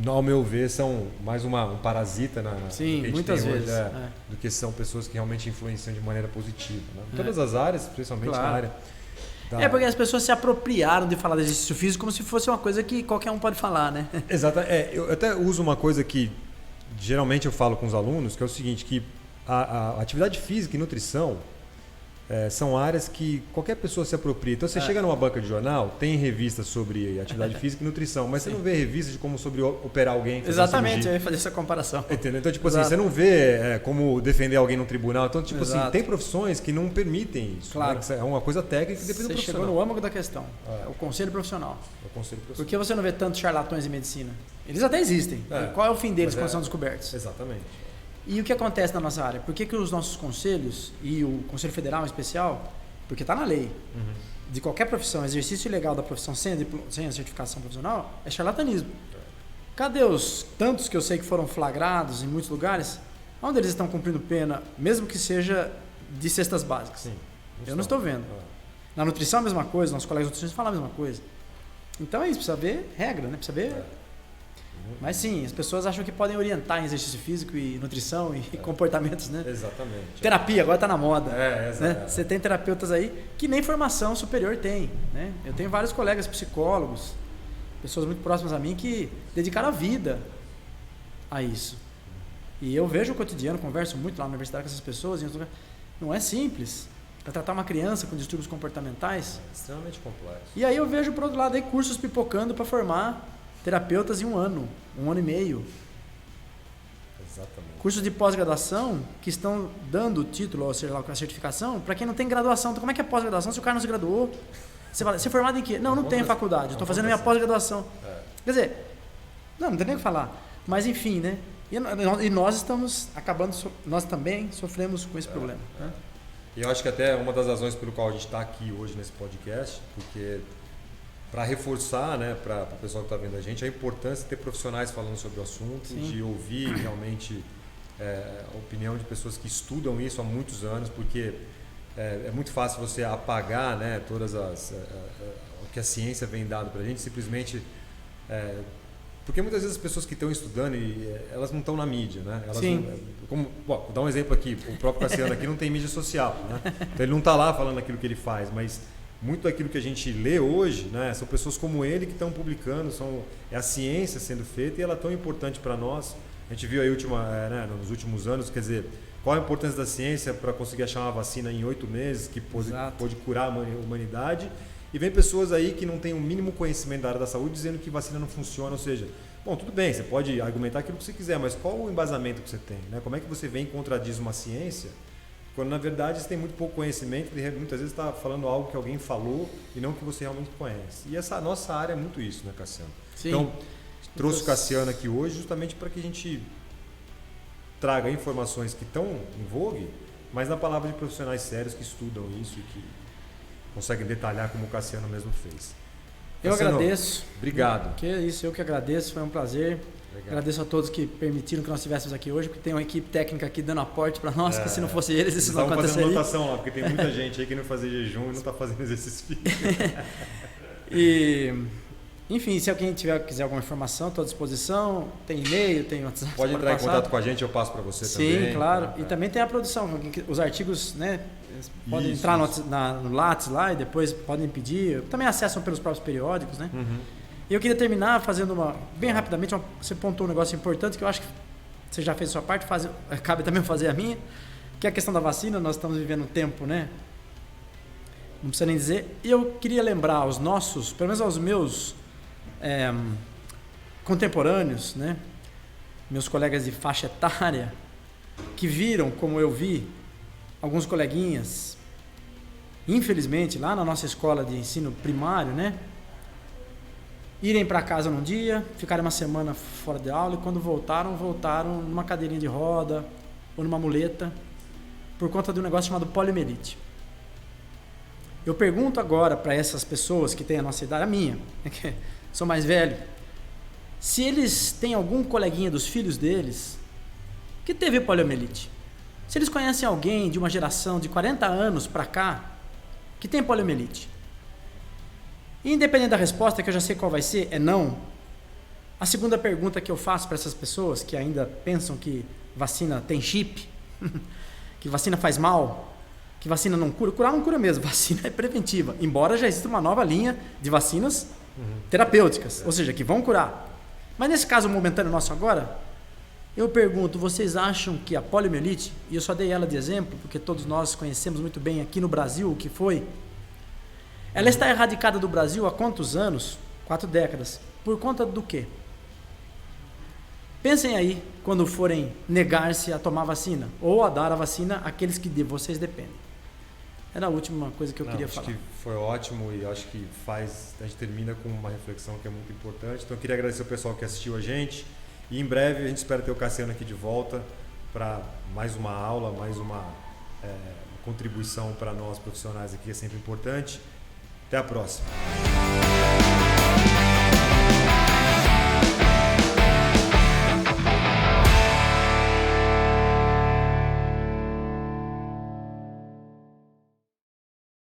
ao meu ver são mais um parasita Sim, muitas vezes do que são pessoas que realmente influenciam de maneira positiva, né? Em todas as áreas, principalmente na área porque as pessoas se apropriaram de falar de exercício físico como se fosse uma coisa que qualquer um pode falar, né? Exato. Eu até uso uma coisa que geralmente eu falo com os alunos, que é o seguinte, que a atividade física e nutrição são áreas que qualquer pessoa se apropria. Então você chega numa banca de jornal, tem revistas sobre atividade física e nutrição, mas você não vê revistas de como sobre operar alguém. Exatamente, eu ia fazer essa comparação. Entendeu? Então, tipo assim, você não vê como defender alguém no tribunal. Então, tipo assim, tem profissões que não permitem isso. Claro. Né? É uma coisa técnica que depende do profissional. Você chegou no âmago da questão. É o conselho profissional. Por que você não vê tantos charlatões em medicina? Eles até existem. Qual é o fim deles quando são descobertos? Exatamente. E o que acontece na nossa área? Por que os nossos conselhos, e o Conselho Federal em especial, porque está na lei, de qualquer profissão, exercício ilegal da profissão sem a certificação profissional, é charlatanismo. Cadê os tantos que eu sei que foram flagrados em muitos lugares? Onde eles estão cumprindo pena, mesmo que seja de cestas básicas? Sim, eu não estou vendo. Na nutrição a mesma coisa, nossos colegas nutricionistas falam a mesma coisa. Então é isso, precisa ver regra, né? Precisa ver... Mas sim, as pessoas acham que podem orientar em exercício físico e nutrição e comportamentos, né? Exatamente. Terapia, agora está na moda. Né? Você tem terapeutas aí que nem formação superior tem, né? Eu tenho vários colegas psicólogos, pessoas muito próximas a mim que dedicaram a vida a isso. E eu vejo o cotidiano, converso muito lá na universidade com essas pessoas, e não é simples. Para tratar uma criança com distúrbios comportamentais. É extremamente complexo. E aí eu vejo, por outro lado, aí cursos pipocando para formar terapeutas em 1 ano, 1 ano e meio. Exatamente. Cursos de pós-graduação que estão dando o título, ou seja, a certificação, para quem não tem graduação. Então, como é que é pós-graduação se o cara não se graduou? Você fala, você é formado em quê? Não tenho faculdade, estou fazendo minha pós-graduação. Quer dizer, não tem nem o que falar. Mas enfim, né? E nós estamos acabando, nós também sofremos com esse problema. Né? E eu acho que até uma das razões pelo qual a gente está aqui hoje nesse podcast, porque para reforçar, né, para o pessoal que está vendo a gente, a importância de ter profissionais falando sobre o assunto, de ouvir realmente a opinião de pessoas que estudam isso há muitos anos, porque é muito fácil você apagar, né, todas que a ciência vem dado para a gente, simplesmente... porque muitas vezes as pessoas que estão estudando, elas não estão na mídia, né? Elas Sim. Vou dar um exemplo aqui, o próprio Cassiano aqui não tem mídia social, né? Então ele não está lá falando aquilo que ele faz, mas muito daquilo que a gente lê hoje, né, são pessoas como ele que estão publicando, é a ciência sendo feita e ela é tão importante para nós. A gente viu aí nos últimos anos, quer dizer, qual a importância da ciência para conseguir achar uma vacina em 8 meses que pode curar a humanidade. E vem pessoas aí que não têm o mínimo conhecimento da área da saúde dizendo que vacina não funciona, ou seja, bom, tudo bem, você pode argumentar aquilo que você quiser, mas qual o embasamento que você tem? Né? Como é que você vem e contradiz uma ciência quando na verdade você tem muito pouco conhecimento e muitas vezes está falando algo que alguém falou e não que você realmente conhece. E essa nossa área é muito isso, né, Cassiano? Sim. Então, trouxe o Cassiano aqui hoje justamente para que a gente traga informações que estão em vogue, mas na palavra de profissionais sérios que estudam isso e que conseguem detalhar como o Cassiano mesmo fez. Eu Cassiano, agradeço. Obrigado. Que isso, eu que agradeço, foi um prazer. Legal. Agradeço a todos que permitiram que nós estivéssemos aqui hoje, porque tem uma equipe técnica aqui dando aporte para nós, que se não fosse eles, isso não aconteceria. Fazendo anotação lá, porque tem muita gente aí que não fazer jejum e não está fazendo exercício físico. Enfim, se alguém quiser alguma informação, estou à disposição. Tem e-mail, tem WhatsApp. Pode entrar em contato com a gente, eu passo para você também. Sim, claro. E também tem a produção. Os artigos, né? Podem entrar no Lattes lá e depois podem pedir. Também acessam pelos próprios periódicos, né? Uhum. E eu queria terminar fazendo bem rapidamente, você pontuou um negócio importante que eu acho que você já fez a sua parte, cabe também fazer a minha, que é a questão da vacina. Nós estamos vivendo um tempo, né? Não precisa nem dizer. E eu queria lembrar aos nossos, pelo menos aos meus contemporâneos, né? Meus colegas de faixa etária, que viram, como eu vi, alguns coleguinhas, infelizmente, lá na nossa escola de ensino primário, né? Irem para casa num dia, ficarem uma semana fora de aula e quando voltaram numa cadeirinha de roda ou numa muleta por conta de um negócio chamado poliomielite. Eu pergunto agora para essas pessoas que têm a nossa idade, a minha, que sou mais velho, se eles têm algum coleguinha dos filhos deles que teve poliomielite. Se eles conhecem alguém de uma geração de 40 anos para cá que tem poliomielite. Independente da resposta, que eu já sei qual vai ser, é não. A segunda pergunta que eu faço para essas pessoas que ainda pensam que vacina tem chip, que vacina faz mal, que vacina não cura. Curar não cura mesmo, vacina é preventiva. Embora já exista uma nova linha de vacinas terapêuticas, ou seja, que vão curar. Mas nesse caso momentâneo nosso agora, eu pergunto, vocês acham que a poliomielite, e eu só dei ela de exemplo, porque todos nós conhecemos muito bem aqui no Brasil o que foi, ela está erradicada do Brasil há quantos anos? 4 décadas. Por conta do quê? Pensem aí quando forem negar-se a tomar vacina ou a dar a vacina àqueles que de vocês dependem. Era a última coisa que eu queria falar. Acho que foi ótimo e acho que a gente termina com uma reflexão que é muito importante. Então eu queria agradecer o pessoal que assistiu a gente e em breve a gente espera ter o Cassiano aqui de volta para mais uma aula, mais uma contribuição para nós profissionais aqui, é sempre importante. Até a próxima.